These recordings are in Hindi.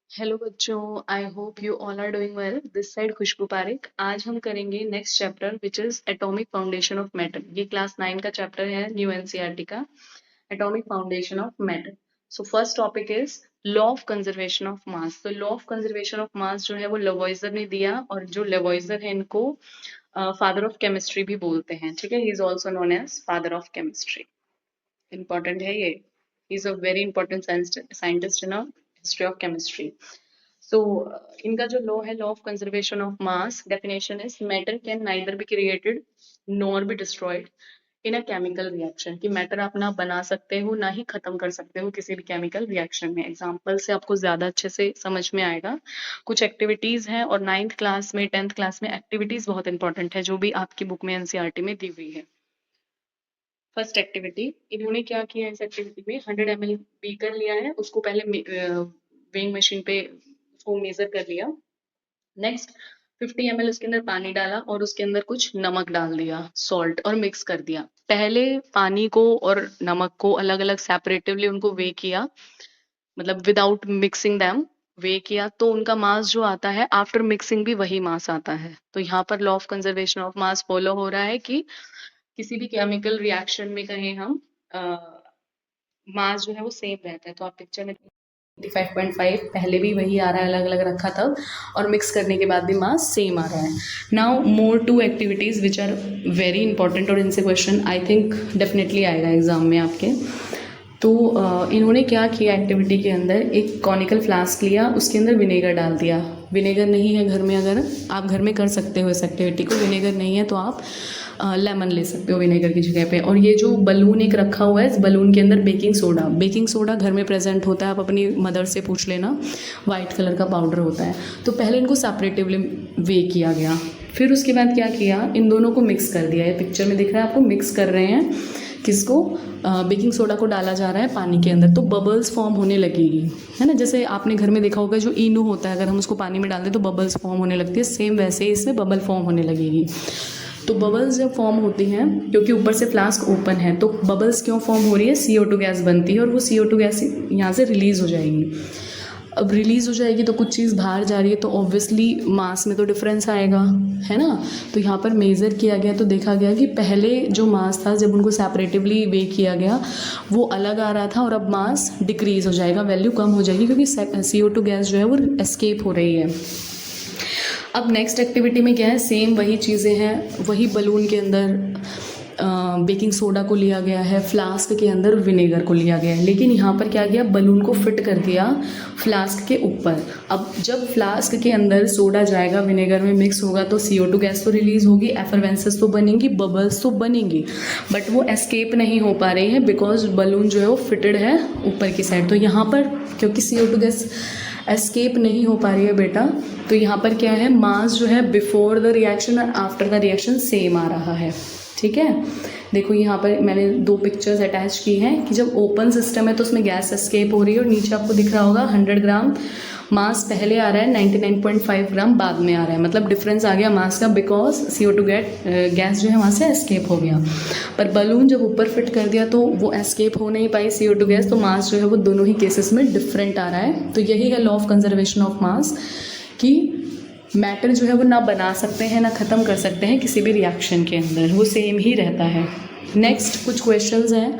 हेलो बच्चों, I hope you all are doing well. This side Khushboo Pareek. आज हम करेंगे next chapter which is atomic foundation of matter. ये क्लास 9 का चैप्टर है न्यू एनसीईआरटी का, atomic foundation of matter. So first topic is law of conservation of mass. तो law of conservation of mass जो है वो लेवॉइजर ने दिया, और जो लेवॉइजर है इनको फादर ऑफ केमिस्ट्री भी बोलते हैं। ठीक है, he is also known as father of chemistry. Important है ये, he is a very important scientist in history of chemistry. So, इनका जो लॉ है, law of conservation of mass, definition is matter can neither be created nor be destroyed in a chemical reaction. कि मैटर आप ना बना सकते हो ना ही खत्म कर सकते हो किसी भी केमिकल रिएक्शन में। एग्जांपल से आपको ज्यादा अच्छे से समझ में आएगा। कुछ एक्टिविटीज हैं, और 9th क्लास में 10th क्लास में एक्टिविटीज बहुत इंपॉर्टेंट है जो भी आपकी बुक में एनसीईआरटी में दी हुई है। फर्स्ट एक्टिविटी, इन्होंने क्या किया इस एक्टिविटी में, 100 ml बीकर लिया है, उसको पहले वेइंग मशीन पे उसको मेजर कर लिया। नेक्स्ट 50 ml उसके अंदर पानी डाला, और उसके अंदर कुछ नमक डाल दिया, सॉल्ट, और मिक्स कर दिया। पहले पानी को और नमक को अलग अलग सेपरेटिवली उनको वे किया, मतलब विदाउट मिक्सिंग दैम वे किया, तो उनका मास जो आता है आफ्टर मिक्सिंग भी वही मास आता है। तो यहाँ पर law of conservation of mass follow हो रहा है कि किसी भी केमिकल रिएक्शन में कहें हम, मास जो है वो सेम रहता है। तो आप पिक्चर में 25.5 पहले भी वही आ रहा है, अलग अलग रखा था, और मिक्स करने के बाद भी मास सेम आ रहा है। Now more two activities which are very important, और इनसे क्वेश्चन आई थिंक डेफिनेटली आएगा एग्जाम में आपके। तो इन्होंने क्या किया एक्टिविटी के अंदर, एक कॉनिकल फ्लास्क लिया, उसके अंदर विनेगर डाल दिया। विनेगर नहीं है घर में, अगर आप घर में कर सकते हो इस एक्टिविटी को, विनेगर नहीं है तो आप लेमन ले सकते हो विनेगर की जगह पे। और ये जो बलून एक रखा हुआ है, इस बलून के अंदर बेकिंग सोडा घर में प्रेजेंट होता है, आप अपनी मदर से पूछ लेना, वाइट कलर का पाउडर होता है। तो पहले इनको सेपरेटिवली वे किया गया, फिर उसके बाद क्या किया, इन दोनों को मिक्स कर दिया। ये पिक्चर में दिख रहा है आपको, मिक्स कर रहे हैं किसको, बेकिंग सोडा को डाला जा रहा है पानी के अंदर, तो बबल्स फॉर्म होने लगेगी, है ना। जैसे आपने घर में देखा होगा जो इनो होता है, अगर हम उसको पानी में डाल दें तो बबल्स फॉर्म होने लगती है, सेम वैसे ही इसमें बबल फॉर्म होने लगेगी। तो बबल्स जब फॉर्म होती हैं, क्योंकि ऊपर से फ्लास्क ओपन है, तो बबल्स क्यों फॉर्म हो रही है, CO2 गैस बनती है, और वो CO2 गैस यहाँ से रिलीज़ हो जाएगी। अब रिलीज़ हो जाएगी तो कुछ चीज़ बाहर जा रही है, तो ऑब्वियसली मास में तो डिफरेंस आएगा, है ना। तो यहाँ पर मेज़र किया गया तो देखा गया कि पहले जो मास था, जब उनको सेपरेटिवली वे किया गया वो अलग आ रहा था, और अब मास डिक्रीज़ हो जाएगा, वैल्यू कम हो जाएगी, क्योंकि CO2 गैस जो है वो एस्केप हो रही है। अब नेक्स्ट एक्टिविटी में क्या है, सेम वही चीज़ें हैं, वही बलून के अंदर बेकिंग सोडा को लिया गया है, फ्लास्क के अंदर विनेगर को लिया गया है, लेकिन यहाँ पर क्या किया, बलून को फिट कर दिया फ्लास्क के ऊपर। अब जब फ्लास्क के अंदर सोडा जाएगा, विनेगर में मिक्स होगा, तो CO2 गैस तो रिलीज होगी, एफरवेंसेस तो बनेंगी, बबल्स तो बनेंगी, बट वो एस्केप नहीं हो पा रही है बिकॉज बलून जो है वो फिटेड है ऊपर की साइड। तो यहाँ पर क्योंकि CO2 गैस एस्केप नहीं हो पा रही है बेटा, तो यहाँ पर क्या है, मास जो है बिफोर द रिएक्शन और आफ्टर द रिएक्शन सेम आ रहा है। ठीक है, देखो यहाँ पर मैंने 2 पिक्चर्स अटैच की हैं कि जब ओपन सिस्टम है तो उसमें गैस एस्केप हो रही है, और नीचे आपको दिख रहा होगा 100 ग्राम मास पहले आ रहा है, 99.5 ग्राम बाद में आ रहा है, मतलब डिफरेंस आ गया मास का, बिकॉज CO2 गैस जो है वहाँ से एस्केप हो गया। पर बलून जब ऊपर फिट कर दिया तो वो एस्केप हो नहीं पाई CO2 गैस, तो मास जो है वो दोनों ही केसेस में डिफरेंट आ रहा है। तो यही है लॉ ऑफ कंजर्वेशन ऑफ मास, कि मैटर जो है वो ना बना सकते हैं ना ख़त्म कर सकते हैं किसी भी रिएक्शन के अंदर, वो सेम ही रहता है। नेक्स्ट कुछ क्वेश्चंस हैं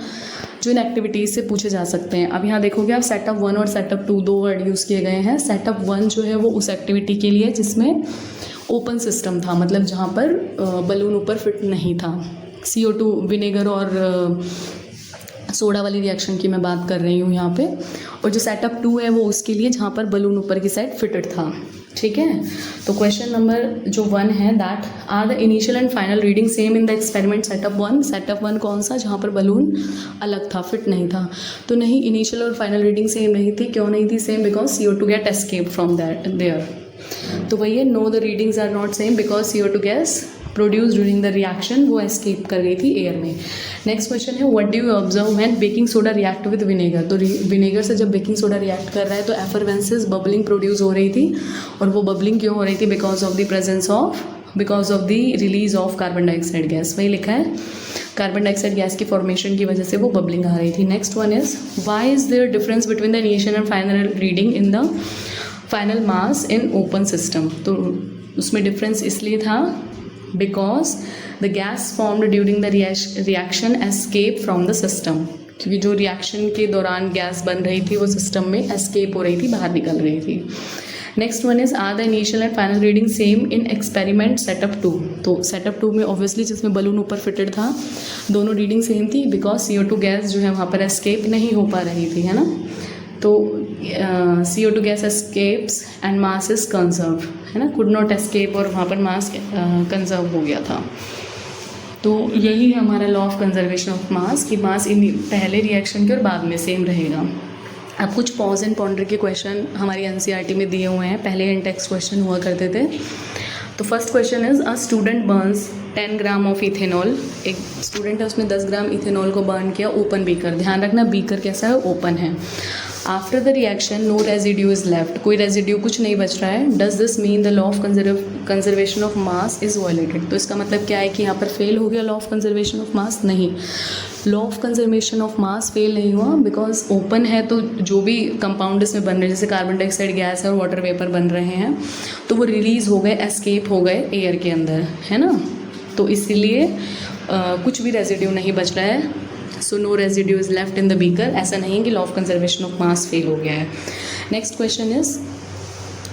जो इन एक्टिविटीज़ से पूछे जा सकते हैं। अब यहाँ देखोगे आप, सेटअप 1 और सेटअप 2 2 वर्ड यूज़ किए गए हैं। सेटअप 1 जो है वो उस एक्टिविटी के लिए जिसमें ओपन सिस्टम था, मतलब जहाँ पर बलून ऊपर फिट नहीं था। CO2 विनेगर और सोडा वाली रिएक्शन की मैं बात कर रही हूँ यहाँ पे। और जो सेटअप 2 है वो उसके लिए जहाँ पर बलून ऊपर की साइड फिटेड था। ठीक है, तो क्वेश्चन नंबर जो 1 है, that are the initial and final reading same in the experiment setup 1। Setup 1 कौन सा, जहाँ पर बलून अलग था, फिट नहीं था। तो नहीं, इनिशियल और फाइनल रीडिंग सेम नहीं थी। क्यों नहीं थी same, because CO2 get escape from there. तो वही है, no the readings are not same because CO2 gas produce during the reaction वो एस्केप कर गई थी एयर में। नेक्स्ट क्वेश्चन है, what do you observe when baking soda react with vinegar. तो विनेगर से जब बेकिंग सोडा रिएक्ट कर रहा है तो एफरवेंसेस, बबलिंग प्रोड्यूस हो रही थी, और वो बबलिंग क्यों हो रही थी, because of the release of carbon dioxide gas. वही लिखा है, कार्बन डाइऑक्साइड गैस की फॉर्मेशन की वजह से वो बबलिंग आ रही थी। Next one is, why is there difference between the initial and final reading in the final mass in open system. तो उसमें डिफरेंस इसलिए था because the gas formed during the reaction escape from the system, क्योंकि जो रिएक्शन के दौरान गैस बन रही थी वो सिस्टम में एस्केप हो रही थी, बाहर निकल रही थी। Next one is are the initial and final reading same in experiment setup 2। तो सेटअप 2 में ऑब्वियसली जिसमें बलून ऊपर फिटेड था दोनों रीडिंग सेम थी बिकॉज CO2 गैस जो है वहाँ पर एस्केप नहीं हो पा रही थी, है ना। तो CO2 gas escapes and mass is conserve, है ना, कुड नॉट एस्केप और वहाँ पर मास कंजर्व हो गया था। तो यही है हमारा लॉ ऑफ कंजर्वेशन ऑफ मास कि मास इन पहले रिएक्शन के और बाद में सेम रहेगा। अब कुछ पॉज एंड पॉन्डर के क्वेश्चन हमारी NCERT में दिए हुए हैं, पहले इन टेक्स्ट क्वेश्चन हुआ करते थे। तो first question is a student burns 10 gram of ethanol. एक स्टूडेंट है उसने 10 ग्राम इथेनॉल को बर्न किया, ओपन बीकर, ध्यान रखना बीकर कैसा है, ओपन है। After the reaction no residue is left, कोई रेजिड्यू कुछ नहीं बच रहा है। Does this mean the law of conservation of mass is violated. तो इसका मतलब क्या है कि यहाँ पर फेल हो गया law of conservation of mass? नहीं, law of conservation of mass fail नहीं हुआ बिकॉज ओपन है तो जो भी कंपाउंड इसमें बन रहे हैं जैसे कार्बन डाइऑक्साइड गैस है और वाटर वेपर बन रहे हैं तो वो रिलीज हो गए, एस्केप हो गए एयर के अंदर, है ना। तो इसीलिए कुछ भी रेजिड्यू नहीं बच रहा है। So no residue is left in the beaker. ऐसा नहीं कि law of conservation of mass fail हो गया है। Next question is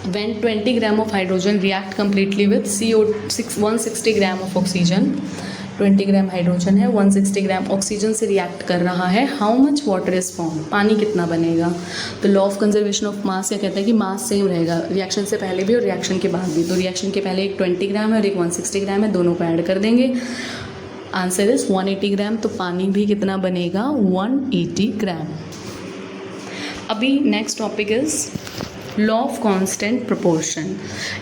when 20 gram of hydrogen react completely with 160 gram of oxygen. 20 gram hydrogen है, 160 ग्राम ऑक्सीजन से रिएक्ट कर रहा है, how much water is form, पानी कितना बनेगा। तो law of conservation of mass क्या कहता है कि मास सेम रहेगा रिएक्शन से पहले भी और रिएक्शन के बाद भी। तो रिएक्शन के पहले एक 20 ग्राम है और एक 160 ग्राम है, दोनों को ऐड कर देंगे, आंसर इज 180 ग्राम। तो पानी भी कितना बनेगा, 180 ग्राम। अभी next topic is law of constant proportion.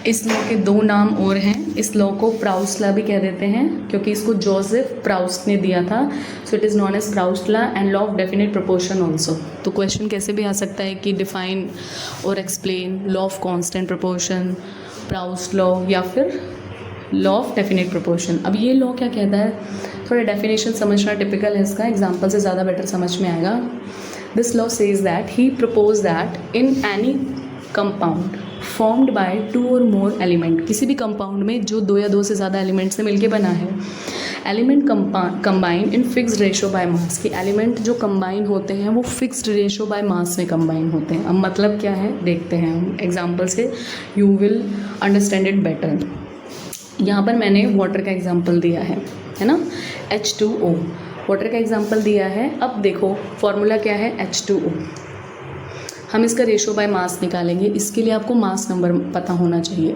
इस लॉ के दो नाम और हैं। इस लॉ को प्राउस्ट लॉ भी कह देते हैं क्योंकि इसको जोसेफ प्राउस्ट ने दिया था, so it is known as Proust law and law of definite proportion also. तो क्वेश्चन कैसे भी आ सकता है कि डिफाइन और explain law of constant proportion, Proust law या फिर लॉ ऑफ डेफिनेट प्रोपोर्शन। अब ये लॉ क्या कहता है, थोड़ा डेफिनेशन समझना टिपिकल है इसका, एग्जाम्पल से ज़्यादा बेटर समझ में आएगा। This law says that he propose that in any compound formed by 2 और मोर एलिमेंट, किसी भी कंपाउंड में जो 2 या 2 से ज़्यादा एलिमेंट से मिलके बना है, element combine in fixed ratio by mass, कि एलिमेंट जो कंबाइन होते हैं वो फिक्स्ड रेशो बाय मास में कंबाइन होते हैं। अब मतलब क्या है देखते हैं हम एग्जाम्पल से, you will understand it better. यहाँ पर मैंने वाटर का एग्जाम्पल दिया है ना, H2O वाटर का एग्जाम्पल दिया है। अब देखो फॉर्मूला क्या है, H2O, हम इसका रेशो बाय मास निकालेंगे। इसके लिए आपको मास नंबर पता होना चाहिए।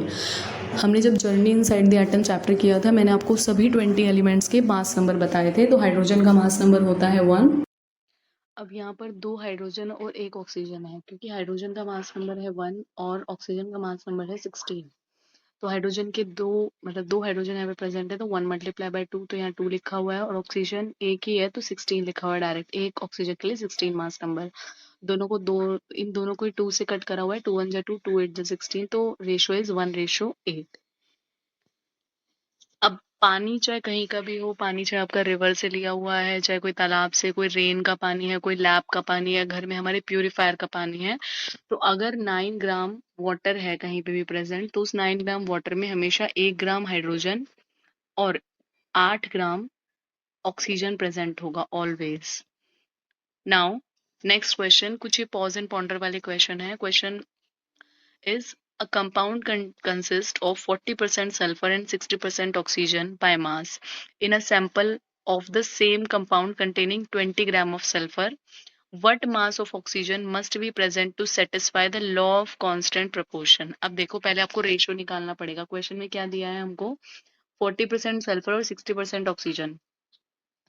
हमने जब journey inside the atom chapter किया था मैंने आपको सभी 20 एलिमेंट्स के मास नंबर बताए थे। तो हाइड्रोजन का मास नंबर होता है 1। अब यहाँ पर 2 हाइड्रोजन और 1 ऑक्सीजन है, क्योंकि हाइड्रोजन का मास नंबर है 1 और ऑक्सीजन का मास नंबर है 16। तो हाइड्रोजन के दो हाइड्रोजन यहाँ पे प्रेजेंट है तो 1 मल्टीप्लाई बाय 2, तो यहाँ 2 लिखा हुआ है और ऑक्सीजन एक ही है तो 16 लिखा हुआ है डायरेक्ट। एक ऑक्सीजन के लिए 16 मास नंबर। इन दोनों को 2 से कट करा हुआ है, 2 1 जा 2, 2 8 जा 16, तो रेशो इज 1:8। अब पानी चाहे कहीं का भी हो, पानी चाहे आपका रिवर से लिया हुआ है, चाहे कोई तालाब से, कोई रेन का पानी है, कोई लैब का पानी है, घर में हमारे प्यूरिफायर का पानी है, तो अगर 9 ग्राम वाटर है कहीं पे भी प्रेजेंट तो उस 9 ग्राम वाटर में हमेशा 1 ग्राम हाइड्रोजन और 8 ग्राम ऑक्सीजन प्रेजेंट होगा ऑलवेज। नाउ नेक्स्ट क्वेश्चन, कुछ ये पॉज एंड पॉन्डर वाले क्वेश्चन है। Question is a compound consists of 40% sulfur and 60% oxygen by mass in a sample of the same compound containing 20 gram of sulfur. What mass of oxygen must be present to satisfy the law of constant proportion? अब देखो पहले आपको रेशियो निकालना पड़ेगा। क्वेश्चन में क्या दिया है हमको, 40% सल्फर और 60% ऑक्सीजन।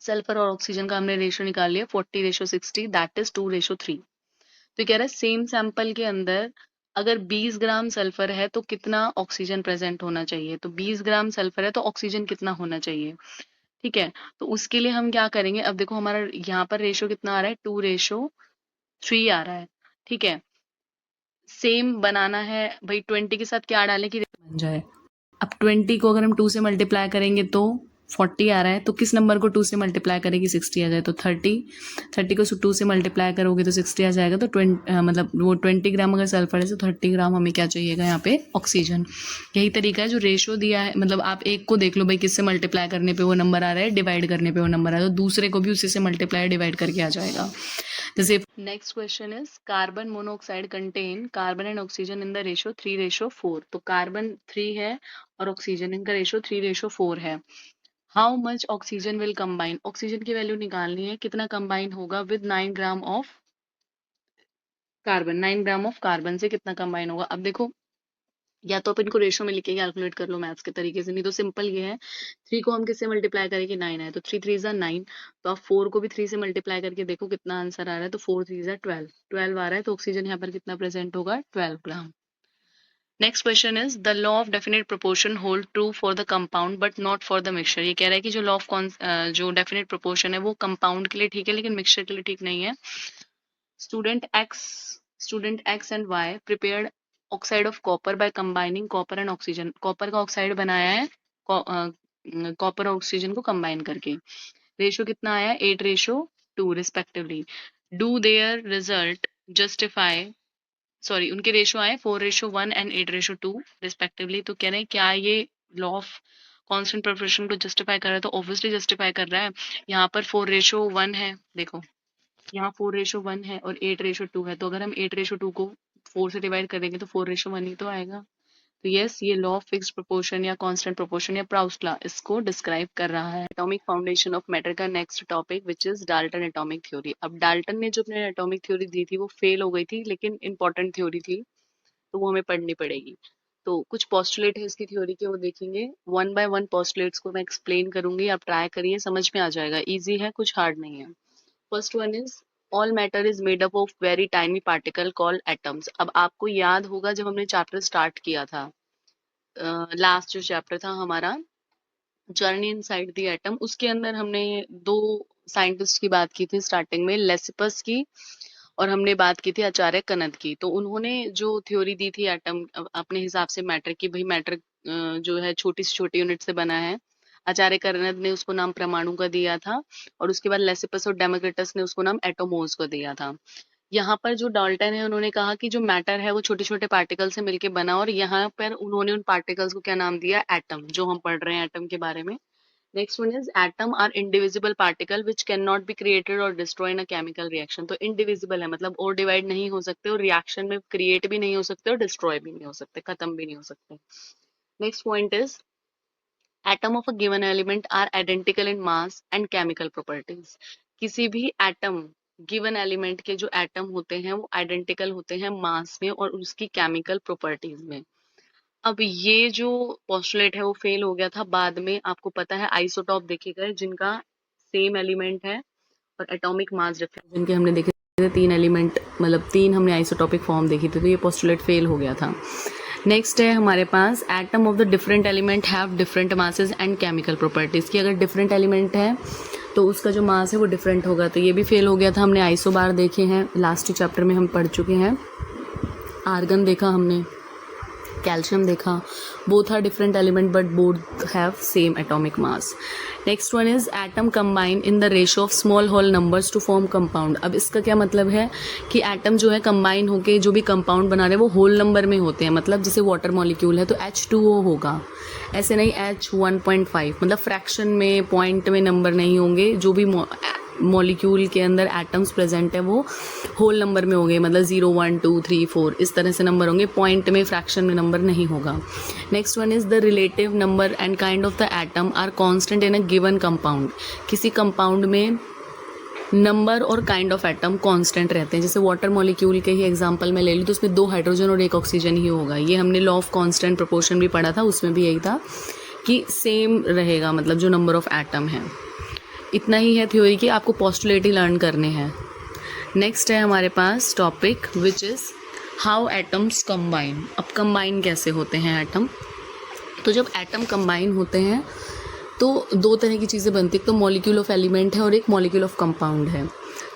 सल्फर और ऑक्सीजन का हमने रेशियो निकाल लिया 40:60, दैट इज 2:3। तो कह रहा है सेम सैंपल के अंदर अगर 20 ग्राम सल्फर है तो कितना ऑक्सीजन प्रेजेंट होना चाहिए, तो 20 ग्राम सल्फर है तो ऑक्सीजन कितना होना चाहिए। ठीक है, तो उसके लिए हम क्या करेंगे, अब देखो हमारा यहाँ पर रेशो कितना आ रहा है, 2:3 आ रहा है। ठीक है, सेम बनाना है भाई, 20 के साथ क्या डालें कि बन जाए। अब 20 को अगर हम 2 से मल्टीप्लाई करेंगे तो 40 आ रहा है, तो किस नंबर को 2 से मल्टीप्लाई करेगी 60 आ जाए, तो 30 को 2 से मल्टीप्लाई करोगे तो 60 आ जाएगा। तो 20 ग्राम अगर सल्फर है तो 30 ग्राम हमें क्या चाहिएगा यहाँ पे, ऑक्सीजन। यही तरीका है, जो रेशो दिया है, मतलब आप एक को देख लो भाई किससे मल्टीप्लाई करने पे वो नंबर आ रहा है, डिवाइड करने पे वो नंबर आ रहा है, तो दूसरे को भी उसी से मल्टीप्लाई डिवाइड करके आ जाएगा। जैसे next question is carbon monoxide contain carbon and oxygen in the ratio 3:4। तो कार्बन 3 है और ऑक्सीजन, इनका रेशो 3:4 है। How much oxygen will combine, oxygen की वैल्यू निकालनी है, कितना कंबाइन होगा with 9 gram of carbon, 9 gram of carbon से कितना कंबाइन होगा। अब देखो, या तो आप इनको रेशो में लिख के कैलकुलेट कर लो मैथ्स के तरीके से, नहीं तो सिंपल ये है, 3 को हम किससे मल्टीप्लाई करेंगे, 9 है तो 3 3 जा 9, तो आप 4 को भी 3 से मल्टीप्लाई करके देखो कितना आंसर आ रहा है, तो 4 3 जा 12 आ रहा है, तो ऑक्सीजन यहाँ पर कितना प्रेजेंट होगा, 12 gram. Next question is the law of definite proportion hold true for the compound but not for the mixture. ये कह रहा है कि जो लॉ ऑफ जो डेफिनेट प्रोपोर्शन है वो कंपाउंड के लिए ठीक है लेकिन मिक्सचर के लिए ठीक नहीं है। Student X and Y prepared oxide of copper by combining copper and oxygen. Copper का ऑक्साइड बनाया है कॉपर और ऑक्सीजन को कंबाइन करके। रेशो कितना आया, 8:2 respectively. Do their result justify, sorry उनके रेशो आए 4:1 एंड 8:2 रिस्पेक्टिवली। तो कह रहे हैं क्या ये लॉ ऑफ कांस्टेंट प्रोपोर्शन को जस्टिफाई कर रहा है, तो ऑब्वियसली जस्टिफाई कर रहा है। यहाँ पर 4:1 है, देखो यहाँ 4:1 है और 8:2 है, तो अगर हम 8:2 को 4 से डिवाइड करेंगे तो 4:1 ही तो आएगा। तो यस, ये लॉ ऑफ फिक्स्ड प्रोपोर्शन या कांस्टेंट प्रोपोर्शन या प्राउस्ट लॉ इसको डिस्क्राइब कर रहा है। एटॉमिक फाउंडेशन ऑफ मैटर का next topic which is Dalton atomic theory. अब डाल्टन ने जो अपने एटॉमिक थ्योरी दी थी वो फेल हो गई थी, लेकिन इंपॉर्टेंट थ्योरी थी तो वो हमें पढ़नी पड़ेगी। तो कुछ पोस्टुलेट है इसकी थ्योरी के, वो देखेंगे। 1 by 1 पोस्टुलेट्स को मैं एक्सप्लेन करूंगी, आप ट्राई करिए, समझ में आ जाएगा, इजी है, कुछ हार्ड नहीं है। First one is all matter is made up of very tiny particle called atoms. अब आपको याद होगा जब हमने चैप्टर स्टार्ट किया था, लास्ट जो चैप्टर था हमारा जर्नी इनसाइड द एटम, उसके अंदर हमने 2 साइंटिस्ट की बात की थी स्टार्टिंग में, लेसिपस की और हमने बात की थी आचार्य कनद की। तो उन्होंने जो थ्योरी दी थी एटम अपने हिसाब से मैटर की, भाई मैटर जो है छोटी से छोटी यूनिट से बना है। आचार्य कनद ने उसको नाम परमाणु का दिया था और उसके बाद लेसिपस और डेमोक्रिटस ने उसको नाम एटोमोस को दिया था। यहाँ पर जो डाल्टन है उन्होंने कहा कि जो मैटर है वो छोटे छोटे पार्टिकल से मिलके बना, और यहाँ पर उन्होंने उन पार्टिकल्स को क्या नाम दिया, एटम, जो हम पढ़ रहे हैं एटम के बारे में। Next one is atom are indivisible particle which can not be created और destroy in a chemical reaction. तो इंडिविजिबल है मतलब और डिवाइड नहीं हो सकते और रिएक्शन में क्रिएट भी नहीं हो सकते और डिस्ट्रॉय भी नहीं हो सकते, खत्म भी नहीं हो सकते। Next point is atom of a given element are identical in mass and chemical properties. किसी भी एटम, गिवन एलिमेंट के जो एटम होते हैं वो आइडेंटिकल होते हैं मास में और उसकी केमिकल प्रॉपर्टीज में। अब ये जो पोस्टुलेट है वो फेल हो गया था, बाद में आपको पता है आइसोटॉप देखे गए जिनका सेम एलिमेंट है और एटॉमिक मास डिफरेंस जिनके हमने देखे थे, 3 एलिमेंट, मतलब 3 हमने आइसोटॉपिक फॉर्म देखी थी, तो ये पोस्टुलेट फेल हो गया था। नेक्स्ट है हमारे पास atom of the different element have different masses and chemical properties, की अगर डिफरेंट एलिमेंट है तो उसका जो मास है वो डिफरेंट होगा, तो ये भी फेल हो गया था। हमने आइसोबार देखे हैं, लास्ट चैप्टर में हम पढ़ चुके हैं। आर्गन देखा हमने, कैल्शियम देखा, both are different element but both have same atomic mass. Next one is atom combine in the ratio of small whole numbers to form compound. अब इसका क्या मतलब है कि एटम जो है कंबाइन होके जो भी कंपाउंड बना रहे हैं वो होल नंबर में होते हैं, मतलब जैसे वाटर मॉलिक्यूल है तो H2O होगा, ऐसे नहीं H1.5, मतलब फ्रैक्शन में, पॉइंट में नंबर नहीं होंगे। जो भी मॉलिक्यूल के अंदर एटम्स प्रेजेंट है वो होल नंबर में होंगे, मतलब 0 1 2 3 4 इस तरह से नंबर होंगे, पॉइंट में, फ्रैक्शन में नंबर नहीं होगा। Next one is the relative number and kind of the atom are constant in a given compound. किसी कंपाउंड में नंबर और काइंड ऑफ एटम कांस्टेंट रहते हैं। जैसे वाटर मॉलिक्यूल के ही एग्जांपल में ले लूँ तो उसमें 2 हाइड्रोजन और 1 ऑक्सीजन ही होगा। ये हमने लॉ ऑफ कांस्टेंट प्रोपोर्शन भी पढ़ा था, उसमें भी यही था कि सेम रहेगा, मतलब जो नंबर ऑफ एटम है। इतना ही है थ्योरी की, आपको पोस्टुलेट ही लर्न करने हैं। नेक्स्ट है हमारे पास topic which is how atoms combine. अब कंबाइन कैसे होते हैं एटम, तो जब एटम कंबाइन होते हैं तो 2 तरह की चीज़ें बनती हैं, एक तो मॉलिक्यूल ऑफ एलिमेंट है और एक मॉलिक्यूल ऑफ कंपाउंड है।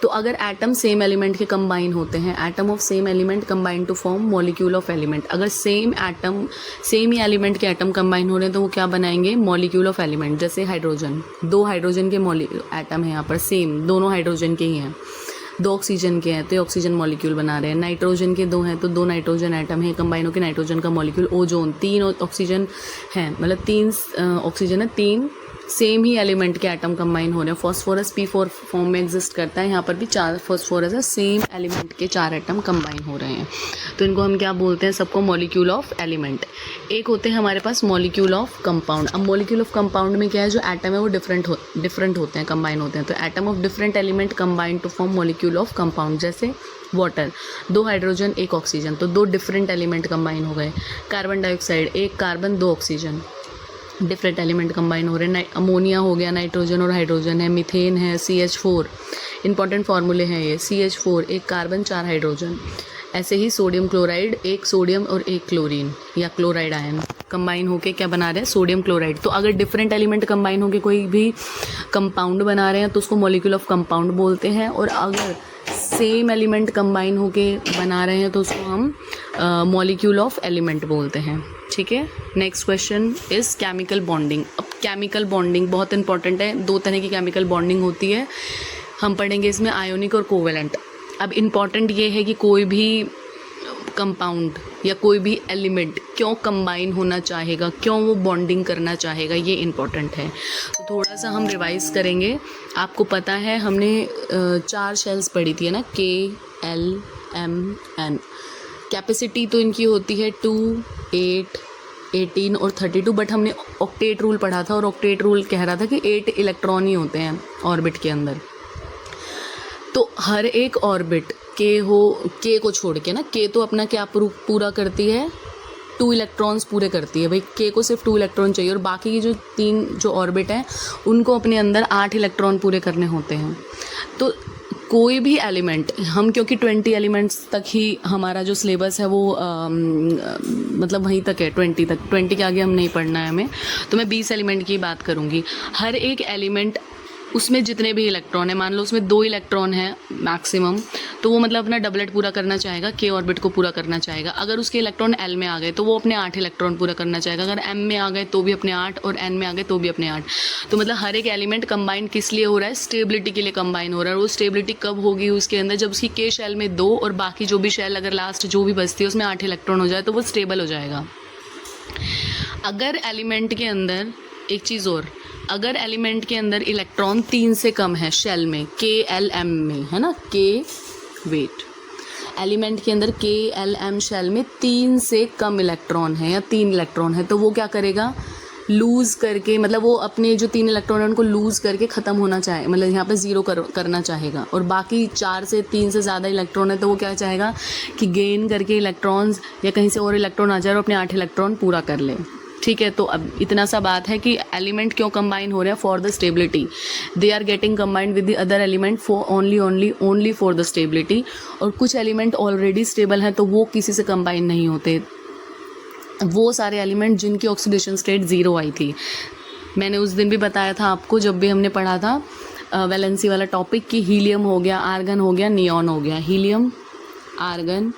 तो अगर एटम सेम एलिमेंट के कंबाइन होते हैं, atom of same element combine to form molecule of element, अगर सेम ही एलिमेंट के एटम कंबाइन हो रहे हैं तो वो क्या बनाएंगे, मॉलिक्यूल ऑफ एलिमेंट। जैसे हाइड्रोजन, 2 हाइड्रोजन के एटम है यहाँ पर, सेम दोनों हाइड्रोजन के ही हैं, 2 ऑक्सीजन के हैं तो ये ऑक्सीजन मॉलिक्यूल बना रहे हैं। नाइट्रोजन के 2 हैं तो 2 नाइट्रोजन एटम है कंबाइन होकर नाइट्रोजन का मॉलिक्यूल। ओजोन, 3 ऑक्सीजन हैं, मतलब 3 ऑक्सीजन है, 3 सेम ही एलिमेंट के एटम कंबाइन हो रहे हैं। फॉस्फोरस P4 फॉर्म में एग्जिस्ट करता है, यहाँ पर भी 4 फॉस्फोरस है, सेम एलिमेंट के 4 एटम कंबाइन हो रहे हैं, तो इनको हम क्या बोलते हैं, सबको मॉलिक्यूल ऑफ एलिमेंट। एक होते हैं हमारे पास मॉलिक्यूल ऑफ कंपाउंड। अब मॉलिक्यूल ऑफ कंपाउंड में क्या है, जो एटम है वो डिफरेंट होते हैं, कंबाइन होते हैं, तो atom of different element combine to form molecule of compound. जैसे वाटर, 2 हाइड्रोजन 1 ऑक्सीजन, तो 2 डिफरेंट एलिमेंट कंबाइन हो गए। Carbon dioxide, 1 carbon 2 oxygen, different element combine हो रहे हैं। अमोनिया हो गया, नाइट्रोजन और हाइड्रोजन है। मीथेन है, CH4, इंपॉर्टेंट फार्मूले हैं ये, CH4, 1 कार्बन 4 हाइड्रोजन। ऐसे ही सोडियम क्लोराइड, 1 सोडियम और 1 क्लोरीन या क्लोराइड आयन कंबाइन होके क्या बना रहे हैं, सोडियम क्लोराइड। तो अगर डिफरेंट एलिमेंट कंबाइन होके कोई भी कंपाउंड बना रहे हैं तो उसको मॉलिक्यूल ऑफ कंपाउंड बोलते हैं, और अगर सेम एलिमेंट कंबाइन होके बना रहे हैं तो उसको हम मॉलिक्यूल ऑफ एलिमेंट बोलते हैं। ठीक है, next question is chemical bonding. अब केमिकल बॉन्डिंग बहुत इंपॉर्टेंट है, 2 तरह की केमिकल बॉन्डिंग होती है, हम पढ़ेंगे इसमें आयोनिक और कोवेलेंट। अब इम्पॉर्टेंट ये है कि कोई भी कंपाउंड या कोई भी एलिमेंट क्यों कंबाइन होना चाहेगा, क्यों वो बॉन्डिंग करना चाहेगा, ये इम्पॉर्टेंट है। तो थोड़ा सा हम रिवाइज करेंगे। आपको पता है हमने 4 शेल्स पढ़ी थी, है ना, K, L, M, N। Capacity तो इनकी होती है 2, 8, 18 और 32, बट हमने ऑक्टेट रूल पढ़ा था, और ऑक्टेट रूल कह रहा था कि 8 इलेक्ट्रॉन ही होते हैं ऑर्बिट के अंदर। तो हर एक ऑर्बिट के को छोड़ के ना, के तो अपना क्या पूरा करती है, 2 इलेक्ट्रॉन्स पूरे करती है भाई, के को सिर्फ 2 इलेक्ट्रॉन चाहिए, और बाकी की जो 3 जो ऑर्बिट हैं उनको अपने अंदर 8 इलेक्ट्रॉन पूरे करने होते हैं। तो कोई भी एलिमेंट, हम क्योंकि 20 एलिमेंट्स तक ही हमारा जो सिलेबस है वो मतलब वहीं तक है, 20 तक, 20 के आगे हम नहीं पढ़ना है हमें, तो मैं 20 एलिमेंट की बात करूँगी। हर एक एलिमेंट, उसमें जितने भी इलेक्ट्रॉन है, मान लो उसमें 2 इलेक्ट्रॉन है मैक्सिमम, तो वो मतलब अपना डबलेट पूरा करना चाहेगा, के ऑर्बिट को पूरा करना चाहेगा। अगर उसके इलेक्ट्रॉन एल में आ गए तो वो अपने 8 इलेक्ट्रॉन पूरा करना चाहेगा, अगर एम में आ गए तो भी अपने 8, और एन में आ गए तो भी अपने 8। तो मतलब हर एक एलिमेंट कंबाइन किस लिए हो रहा है, स्टेबिलिटी के लिए कंबाइन हो रहा है। और वो स्टेबिलिटी कब होगी उसके अंदर, जब उसकी के शेल में 2 और बाकी जो भी शेल अगर लास्ट जो भी बचती है उसमें 8 इलेक्ट्रॉन हो जाए तो वो स्टेबल हो जाएगा। अगर एलिमेंट के अंदर एक चीज़ और, अगर एलिमेंट के अंदर इलेक्ट्रॉन 3 से कम है शेल में, KLM में, है ना, वेट एलिमेंट के अंदर KLM शेल में 3 से कम इलेक्ट्रॉन है या 3 इलेक्ट्रॉन है, तो वो क्या करेगा, लूज़ करके, मतलब वो अपने जो 3 इलेक्ट्रॉन है उनको लूज़ करके ख़त्म होना चाहे, मतलब यहाँ पे 0 करना चाहेगा। और बाकी 4 से 3 से ज़्यादा इलेक्ट्रॉन है तो वो क्या चाहेगा कि गेन करके इलेक्ट्रॉन्स या कहीं से और इलेक्ट्रॉन आ जाए और अपने 8 इलेक्ट्रॉन पूरा कर ले। ठीक है, तो अब इतना सा बात है कि एलिमेंट क्यों कंबाइन हो रहे हैं, for the stability, they are getting combined with the other element for only for the stability. और कुछ एलिमेंट ऑलरेडी स्टेबल हैं तो वो किसी से कंबाइन नहीं होते, वो सारे एलिमेंट जिनकी ऑक्सीडेशन स्टेट 0 आई थी। मैंने उस दिन भी बताया था आपको जब भी हमने पढ़ा था वैलेंसी वाला टॉपिक, कि हीलियम हो गया, आर्गन हो गया, नियॉन हो गया, हीलियम, आर्गन,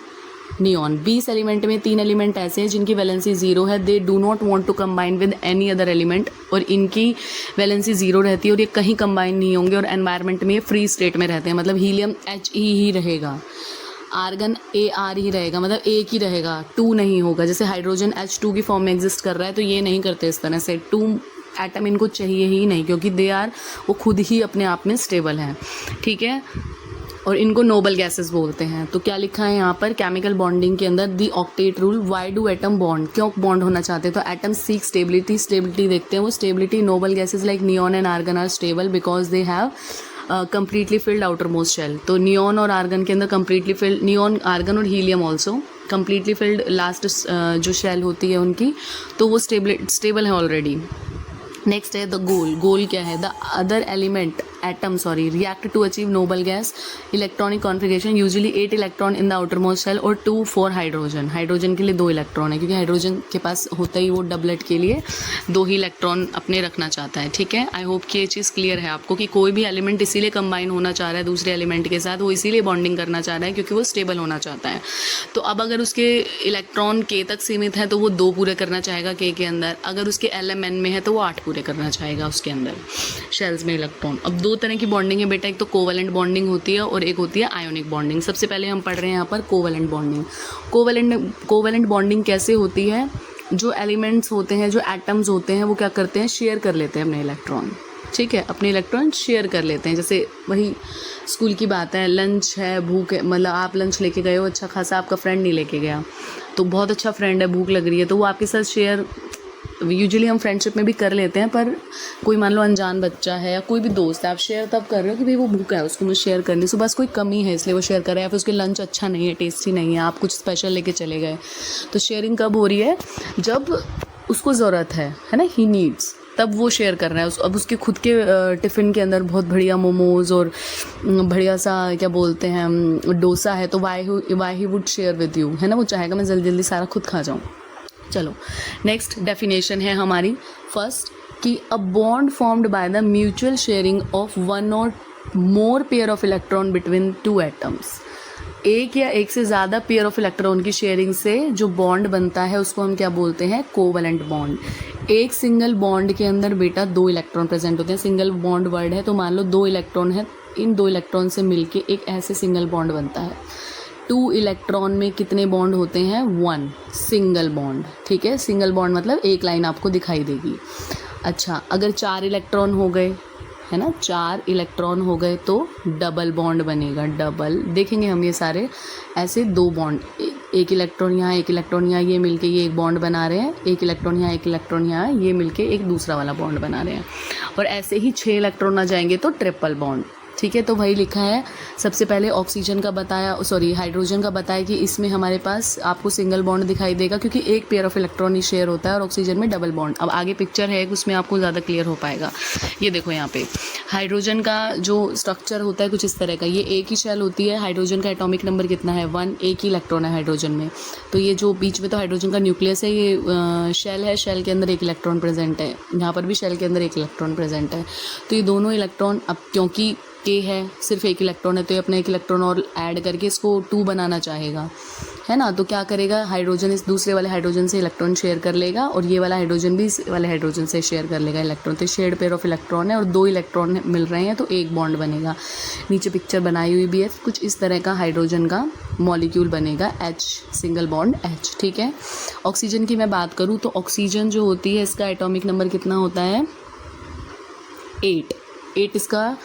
नियॉन। 20 एलिमेंट में 3 एलिमेंट ऐसे हैं जिनकी वैलेंसी 0 है, they do not want to combine with any other element, और इनकी वैलेंसी 0 रहती है और ये कहीं कंबाइन नहीं होंगे, और एनवायरनमेंट में ये फ्री स्टेट में रहते हैं, मतलब हीलियम He ही रहेगा, आर्गन Ar ही रहेगा, मतलब एक ही रहेगा, 2 नहीं होगा। जैसे हाइड्रोजन H2 की फॉर्म में एग्जिस्ट कर रहा है तो ये नहीं करते इस तरह से, 2 एटम इनको चाहिए ही नहीं, क्योंकि वो खुद ही अपने आप में स्टेबल हैं। ठीक है, और इनको नोबल गैसेस बोलते हैं। तो क्या लिखा है यहाँ पर, केमिकल बॉन्डिंग के अंदर the octet rule, why do atom bond, क्यों बॉन्ड होना चाहते हैं, तो एटम सीक स्टेबिलिटी देखते हैं वो stability. Noble gases like neon and argon are stable because they have completely filled outermost shell. तो नियॉन और आर्गन के अंदर कंप्लीटली फिल्ड, नियॉन, आर्गन और helium also completely filled last जो शेल होती है उनकी, तो वो स्टेबल है ऑलरेडी। नेक्स्ट है द गोल क्या है, the other element atom react to achieve noble gas electronic configuration usually 8 electron in the outermost shell और 2 फॉर हाइड्रोजन। हाइड्रोजन के लिए 2 इलेक्ट्रॉन है, क्योंकि हाइड्रोजन के पास होता ही वो डबलेट के लिए 2 ही इलेक्ट्रॉन अपने रखना चाहता है। ठीक है, आई होप कि ये चीज़ क्लियर है आपको कि कोई भी एलिमेंट इसीलिए कंबाइन होना चाह रहा है दूसरे एलिमेंट के साथ, वो इसीलिए बॉन्डिंग करना चाह रहा है क्योंकि वो स्टेबल होना चाहता है। तो अब अगर उसके इलेक्ट्रॉन के तक सीमित है तो वो 2 पूरे करना चाहेगा के अंदर, अगर उसके LMN में है तो वो 8 पूरे करना चाहेगा उसके अंदर शेल्स में इलेक्ट्रॉन। अब 2 तरह की बॉन्डिंग है बेटा, एक तो कोवेलेंट बॉन्डिंग होती है और एक होती है आयोनिक बॉन्डिंग। सबसे पहले हम पढ़ रहे हैं यहाँ पर कोवेलेंट बॉन्डिंग। कोवेलेंट बॉन्डिंग कैसे होती है? जो एलिमेंट्स होते हैं, जो एटम्स होते हैं, वो क्या करते हैं, शेयर कर लेते हैं अपने इलेक्ट्रॉन। ठीक है, अपने इलेक्ट्रॉन शेयर कर लेते हैं। जैसे वही स्कूल की बात है, लंच है, भूख है, मतलब आप लंच लेके गए हो, अच्छा खासा, आपका फ्रेंड नहीं लेके गया, तो बहुत अच्छा फ्रेंड है, भूख लग रही है, तो वो आपके साथ शेयर यूजुअली हम फ्रेंडशिप में भी कर लेते हैं, पर कोई मान लो अनजान बच्चा है या कोई भी दोस्त है, आप शेयर तब कर रहे हो कि भाई वो भूखा है, उसको मुझे शेयर करनी, सो बस कोई कमी है इसलिए वो शेयर कर रहा है, या फिर उसके लंच अच्छा नहीं है, टेस्टी नहीं है, आप कुछ स्पेशल लेके चले गए। तो शेयरिंग कब हो रही है? जब उसको ज़रूरत है ना, ही नीड्स, तब वो शेयर कर रहा है। अब उसके खुद के टिफ़िन के अंदर बहुत बढ़िया मोमोज़ और बढ़िया सा क्या बोलते हैं डोसा है, तो why he would share with you, है ना, वो चाहेगा मैं जल्दी जल्दी सारा खुद खा जाऊँ। चलो नेक्स्ट डेफिनेशन है हमारी फर्स्ट, कि a bond formed by the mutual sharing of 1 और more pair of electron between 2 atoms. एक या एक से ज़्यादा पेयर ऑफ इलेक्ट्रॉन की शेयरिंग से जो बॉन्ड बनता है उसको हम क्या बोलते हैं? Covalent bond. एक सिंगल बॉन्ड के अंदर बेटा 2 इलेक्ट्रॉन प्रेजेंट होते हैं। सिंगल बॉन्ड वर्ड है, तो मान लो 2 इलेक्ट्रॉन है, इन 2 इलेक्ट्रॉन से मिलके एक ऐसे सिंगल बॉन्ड बनता है। 2 इलेक्ट्रॉन में कितने बॉन्ड होते हैं? 1 सिंगल बॉन्ड। ठीक है, सिंगल बॉन्ड मतलब एक लाइन आपको दिखाई देगी। अच्छा, अगर 4 इलेक्ट्रॉन हो गए, है ना, 4 इलेक्ट्रॉन हो गए तो डबल बॉन्ड बनेगा। डबल देखेंगे हम ये सारे ऐसे 2 बॉन्ड, एक इलेक्ट्रॉन यहाँ, एक इलेक्ट्रॉन यहाँ, ये मिलके ये एक बॉन्ड बना रहे हैं, एक इलेक्ट्रॉन यहाँ, एक इलेक्ट्रॉन यहाँ, ये मिलके एक दूसरा वाला बॉन्ड बना रहे हैं। और ऐसे ही 6 इलेक्ट्रॉन आ जाएंगे तो ट्रिपल बॉन्ड। ठीक है, तो वही लिखा है। सबसे पहले ऑक्सीजन का बताया, हाइड्रोजन का बताया कि इसमें हमारे पास आपको सिंगल बॉन्ड दिखाई देगा क्योंकि एक pair of electron he share होता है, और ऑक्सीजन में डबल बॉन्ड। अब आगे पिक्चर है उसमें आपको ज़्यादा क्लियर हो पाएगा। ये देखो यहाँ पे हाइड्रोजन का जो स्ट्रक्चर होता है कुछ इस तरह का, ये एक ही शेल होती है। हाइड्रोजन का एटॉमिक नंबर कितना है? 1, एक ही इलेक्ट्रॉन है हाइड्रोजन में। तो ये जो बीच में तो हाइड्रोजन का न्यूक्लियस है, ये शेल है, शेल के अंदर एक इलेक्ट्रॉन प्रेजेंट है, यहाँ पर भी शेल के अंदर एक इलेक्ट्रॉन प्रेजेंट है। तो ये दोनों इलेक्ट्रॉन, अब क्योंकि के है सिर्फ एक इलेक्ट्रॉन है, तो ये अपना एक इलेक्ट्रॉन और ऐड करके इसको 2 बनाना चाहेगा, है ना। तो क्या करेगा? हाइड्रोजन इस दूसरे वाले हाइड्रोजन से इलेक्ट्रॉन शेयर कर लेगा, और ये वाला हाइड्रोजन भी इस वाले हाइड्रोजन से शेयर कर लेगा इलेक्ट्रॉन। तो शेयर्ड पेयर ऑफ इलेक्ट्रॉन है और 2 इलेक्ट्रॉन मिल रहे हैं तो एक बॉन्ड बनेगा। नीचे पिक्चर बनाई हुई भी है, कुछ इस तरह का हाइड्रोजन का मॉलिक्यूल बनेगा, H, सिंगल बॉन्ड H। ठीक है, ऑक्सीजन की मैं बात करूँ तो ऑक्सीजन जो होती है इसका एटॉमिक नंबर कितना होता है? 8 इसका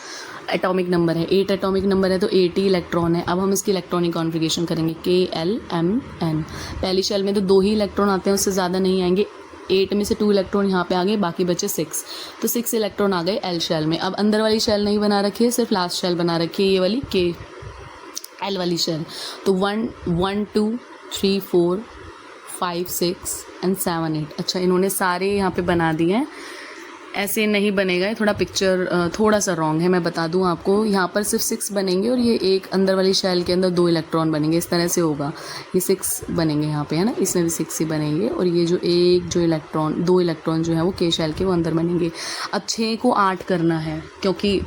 एटॉमिक नंबर है। 8 एटॉमिक नंबर है तो 8 ही इलेक्ट्रॉन है। अब हम इसकी इलेक्ट्रॉनिक कॉन्फ़िगरेशन करेंगे, KLMN। पहली शेल में तो 2 ही इलेक्ट्रॉन आते हैं, उससे ज़्यादा नहीं आएंगे। 8 में से 2 इलेक्ट्रॉन यहाँ पे आ गए, बाकी बचे 6, तो 6 इलेक्ट्रॉन आ गए L शेल में। अब अंदर वाली शेल नहीं बना रखी है, सिर्फ लास्ट शेल बना रखी है, ये वाली KL वाली शेल। तो 1 2 3 4 5 6 एंड 7 8। अच्छा, इन्होंने सारे यहाँ पे बना दिए हैं, ऐसे नहीं बनेगा, ये थोड़ा पिक्चर थोड़ा सा रॉन्ग है, मैं बता दूं आपको। यहाँ पर सिर्फ 6 बनेंगे और ये एक अंदर वाली शेल के अंदर 2 इलेक्ट्रॉन बनेंगे, इस तरह से होगा। ये 6 बनेंगे यहाँ पे, है ना, इसमें भी 6 ही बनेंगे, और ये जो इलेक्ट्रॉन 2 इलेक्ट्रॉन जो है वो K शेल के वो अंदर बनेंगे। अब 6 को 8 करना है, क्योंकि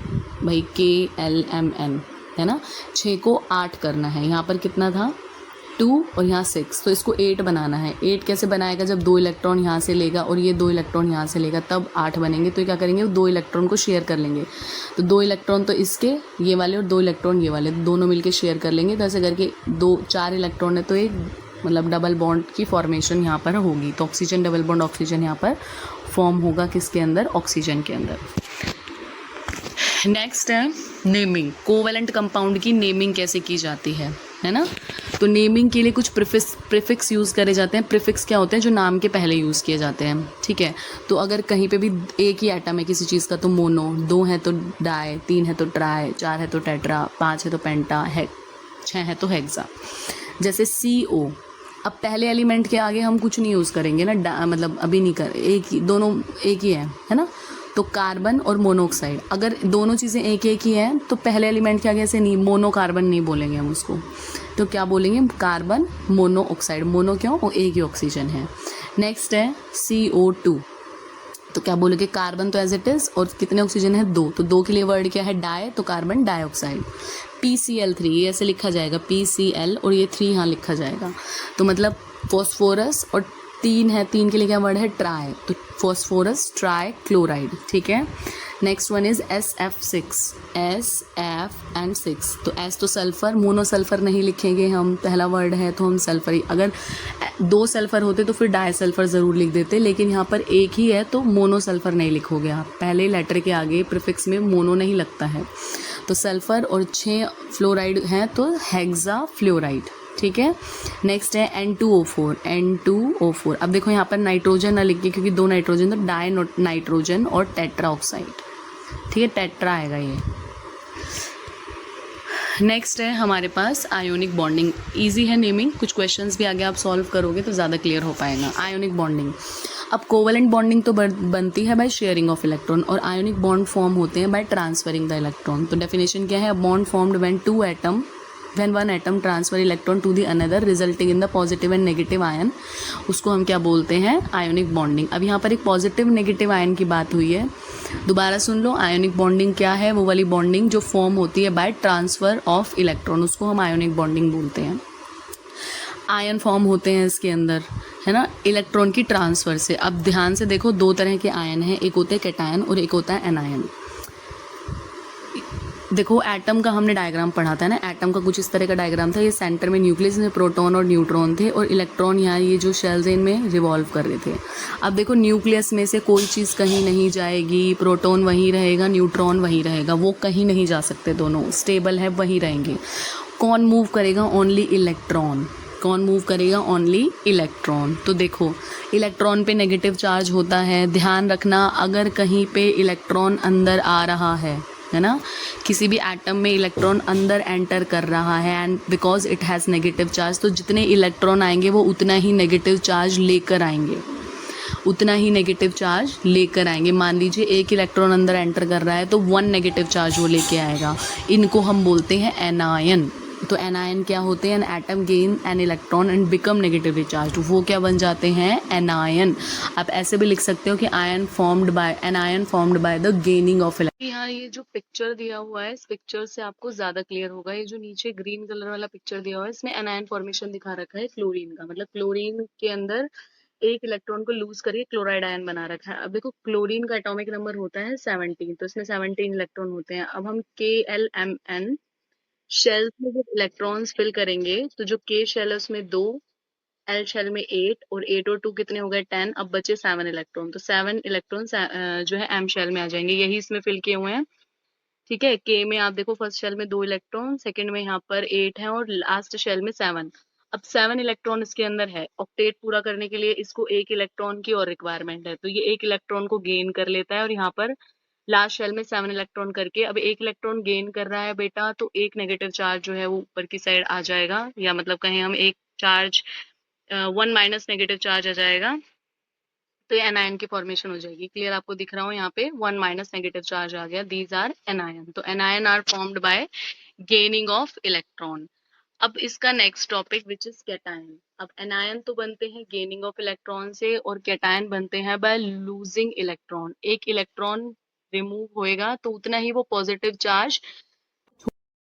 भाई KLMN है ना, 6 को 8 करना है। यहाँ पर कितना था? 2 और यहाँ 6, तो इसको 8 बनाना है। 8 कैसे बनाएगा? जब 2 इलेक्ट्रॉन यहाँ से लेगा और ये 2 इलेक्ट्रॉन यहाँ से लेगा, तब 8 बनेंगे। तो क्या करेंगे? 2 इलेक्ट्रॉन को शेयर कर लेंगे। तो 2 इलेक्ट्रॉन तो इसके ये वाले और 2 इलेक्ट्रॉन ये वाले, दोनों मिलके शेयर कर लेंगे। तो ऐसे करके 4 इलेक्ट्रॉन है तो एक मतलब डबल बॉन्ड की फॉर्मेशन यहाँ पर होगी। तो ऑक्सीजन डबल बॉन्ड ऑक्सीजन यहाँ पर फॉर्म होगा, किसके अंदर? ऑक्सीजन के अंदर। नेक्स्ट है नेमिंग। कोवेलेंट कंपाउंड की नेमिंग कैसे की जाती है ना। तो नेमिंग के लिए कुछ प्रीफिक्स यूज़ करे जाते हैं। प्रीफिक्स क्या होते हैं? जो नाम के पहले यूज़ किए जाते हैं, ठीक है। तो अगर कहीं पे भी एक ही एटम है किसी चीज़ का तो मोनो, 2 है तो डाई, 3 है तो ट्राई, 4 है तो टेट्रा, 5 है तो पेंटा, 6 है तो हेक्सा। जैसे CO, अब पहले एलिमेंट के आगे हम कुछ नहीं यूज़ करेंगे ना, मतलब अभी नहीं कर, एक ही, दोनों एक ही है ना। तो कार्बन और मोनोऑक्साइड, अगर दोनों चीज़ें एक एक ही हैं तो पहले एलिमेंट क्या कैसे नहीं, मोनोकार्बन नहीं बोलेंगे हम उसको, तो क्या बोलेंगे, कार्बन मोनोऑक्साइड। मोनो क्यों, वो एक ही ऑक्सीजन है। नेक्स्ट है CO2, तो क्या बोलोगे, कार्बन तो एज इट इज और कितने ऑक्सीजन है, 2, तो 2 के लिए वर्ड क्या है, डाई, तो कार्बन डाइऑक्साइड। PCl3, ये ऐसे लिखा जाएगा PCl, और ये 3 यहाँ लिखा जाएगा, तो मतलब फॉस्फोरस, और 3 है, 3 के लिए क्या वर्ड है, ट्राई, तो फॉस्फोरस ट्राई क्लोराइड, ठीक है। Next one is SF6, SF&6, तो S तो सल्फर, मोनो सल्फर नहीं लिखेंगे हम, पहला वर्ड है तो हम सल्फर ही, अगर 2 सल्फर होते तो फिर डाई सल्फर ज़रूर लिख देते, लेकिन यहाँ पर एक ही है तो मोनो सल्फर नहीं लिखोगे आप, पहले लेटर के आगे प्रीफिक्स में मोनो नहीं लगता है, तो सल्फर, और 6 फ्लोराइड हैं तो हेक्सा फ्लोराइड, ठीक है। नेक्स्ट है N2O4, N2O4, अब देखो यहाँ पर नाइट्रोजन ना लिखिए क्योंकि 2 नाइट्रोजन, तो डाई नाइट्रोजन और टेट्रा ऑक्साइड, ठीक है, टेट्रा आएगा ये। नेक्स्ट है हमारे पास आयोनिक बॉन्डिंग, इजी है नेमिंग, कुछ क्वेश्चंस भी आगे आप सॉल्व करोगे तो ज़्यादा क्लियर हो पाएगा। आयोनिक बॉन्डिंग, अब कोवलेंट बॉन्डिंग तो बनती है बाय शेयरिंग ऑफ इलेक्ट्रॉन, और आयोनिक बॉन्ड फॉर्म होते हैं बाय ट्रांसफरिंग द इलेक्ट्रॉन। तो डेफिनेशन क्या है, bond formed when one atom transfer electron to the another resulting in the positive and negative ion, उसको हम क्या बोलते हैं, आयोनिक बॉन्डिंग। अब यहाँ पर एक पॉजिटिव नेगेटिव आयन की बात हुई है, दोबारा सुन लो, आयोनिक बॉन्डिंग क्या है, वो वाली बॉन्डिंग जो फॉर्म होती है बाय ट्रांसफर ऑफ इलेक्ट्रॉन, उसको हम आयोनिक बॉन्डिंग बोलते हैं। आयन फॉर्म होते हैं इसके अंदर, है ना, इलेक्ट्रॉन की ट्रांसफ़र से। अब ध्यान से देखो, 2 तरह के आयन हैं, एक होते हैं कैटायन और एक होता है एनायन। देखो एटम का हमने डायग्राम पढ़ा था ना, एटम का कुछ इस तरह का डायग्राम था, ये सेंटर में न्यूक्लियस में प्रोटॉन और न्यूट्रॉन थे, और इलेक्ट्रॉन यहाँ ये जो शेल्स हैं इनमें रिवॉल्व कर रहे थे। अब देखो न्यूक्लियस में से कोई चीज़ कहीं नहीं जाएगी, प्रोटॉन वहीं रहेगा, न्यूट्रॉन वहीं रहेगा, वो कहीं नहीं जा सकते, दोनों स्टेबल है, वहीं रहेंगे। कौन मूव करेगा, ओनली इलेक्ट्रॉन, कौन मूव करेगा, ओनली इलेक्ट्रॉन। तो देखो इलेक्ट्रॉन पे नेगेटिव चार्ज होता है, ध्यान रखना, अगर कहीं पे इलेक्ट्रॉन अंदर आ रहा है ना, किसी भी एटम में इलेक्ट्रॉन अंदर एंटर कर रहा है, and because it has negative charge, तो जितने इलेक्ट्रॉन आएंगे वो उतना ही नेगेटिव चार्ज लेकर आएंगे, उतना ही नेगेटिव चार्ज लेकर आएंगे। मान लीजिए 1 इलेक्ट्रॉन अंदर एंटर कर रहा है तो 1 नेगेटिव चार्ज वो लेके आएगा, इनको हम बोलते हैं एनायन। तो एनायन क्या होते हैं, an atom gain an electron and become negatively charge, वो क्या बन जाते हैं, एनायन। आप ऐसे भी लिख सकते हो कि ion formed by, anion formed by the gaining of electron. यहाँ ये जो पिक्चर दिया हुआ है, इस पिक्चर से आपको ज्यादा क्लियर होगा, ये जो नीचे ग्रीन कलर वाला पिक्चर दिया हुआ है, इसमें एनायन फॉर्मेशन दिखा रखा है क्लोरीन का, मतलब क्लोरीन के अंदर 1 इलेक्ट्रॉन को लूज करके क्लोराइड आयन बना रखा है। अब देखो क्लोरीन का एटॉमिक नंबर होता है 17, तो इसमें 17 इलेक्ट्रॉन होते हैं। अब हम KLMN शेल्स में जब इलेक्ट्रॉन्स फिल करेंगे, तो जो K शेल है उसमें 2, L शेल में 8, और 8 और 2 कितने हो गए, 10, अब बचे 7 इलेक्ट्रॉन, तो 7 इलेक्ट्रॉन जो है M शेल में आ जाएंगे, यही इसमें फिल किए हुए हैं, ठीक है। K में आप देखो फर्स्ट शेल में 2 इलेक्ट्रॉन, सेकंड में यहाँ पर 8 है, और लास्ट शेल में 7। अब 7 इलेक्ट्रॉन इसके अंदर है, ऑक्टेट पूरा करने के लिए इसको 1 इलेक्ट्रॉन की और रिक्वायरमेंट है, तो ये 1 इलेक्ट्रॉन को गेन कर लेता है, और यहाँ पर लास्ट शेल में 7 इलेक्ट्रॉन करके, अब 1 इलेक्ट्रॉन गेन कर रहा है बेटा, तो एक नेगेटिव चार्ज जो है वो ऊपर की साइड आ जाएगा, या मतलब कहें हम एक चार्ज 1 माइनस नेगेटिव चार्ज आ जाएगा, तो ये एनायन की फॉर्मेशन हो जाएगी। क्लियर आपको दिख रहा हो, यहाँ पे 1 माइनस नेगेटिव चार्ज आ गया, दीज आर एनायन। तो anion are formed by gaining of electron. अब इसका next topic which is cation. अब एनायन तो बनते हैं गेनिंग ऑफ इलेक्ट्रॉन से, और कैटायन बनते हैं बाय लूजिंग इलेक्ट्रॉन। एक इलेक्ट्रॉन रिमूव होएगा तो उतना ही वो पॉजिटिव चार्ज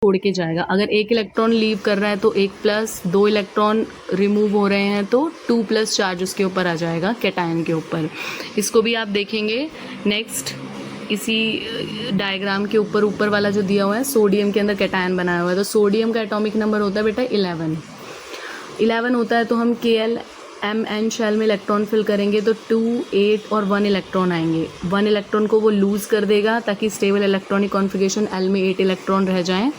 छोड़ के जाएगा। अगर 1 इलेक्ट्रॉन लीव कर रहा है तो 1 प्लस, 2 इलेक्ट्रॉन रिमूव हो रहे हैं तो 2 प्लस चार्ज उसके ऊपर आ जाएगा, कैटायन के ऊपर। इसको भी आप देखेंगे नेक्स्ट, इसी डायग्राम के ऊपर वाला जो दिया हुआ है, सोडियम के अंदर कैटायन बनाया हुआ है, तो सोडियम का एटॉमिक नंबर होता है बेटा 11 होता है, तो हम KLMN शेल में इलेक्ट्रॉन फिल करेंगे तो 2, 8 और 1 इलेक्ट्रॉन आएंगे। 1 इलेक्ट्रॉन को वो लूज कर देगा ताकि स्टेबल इलेक्ट्रॉनिक कॉन्फ़िगरेशन L में 8 इलेक्ट्रॉन रह जाएं,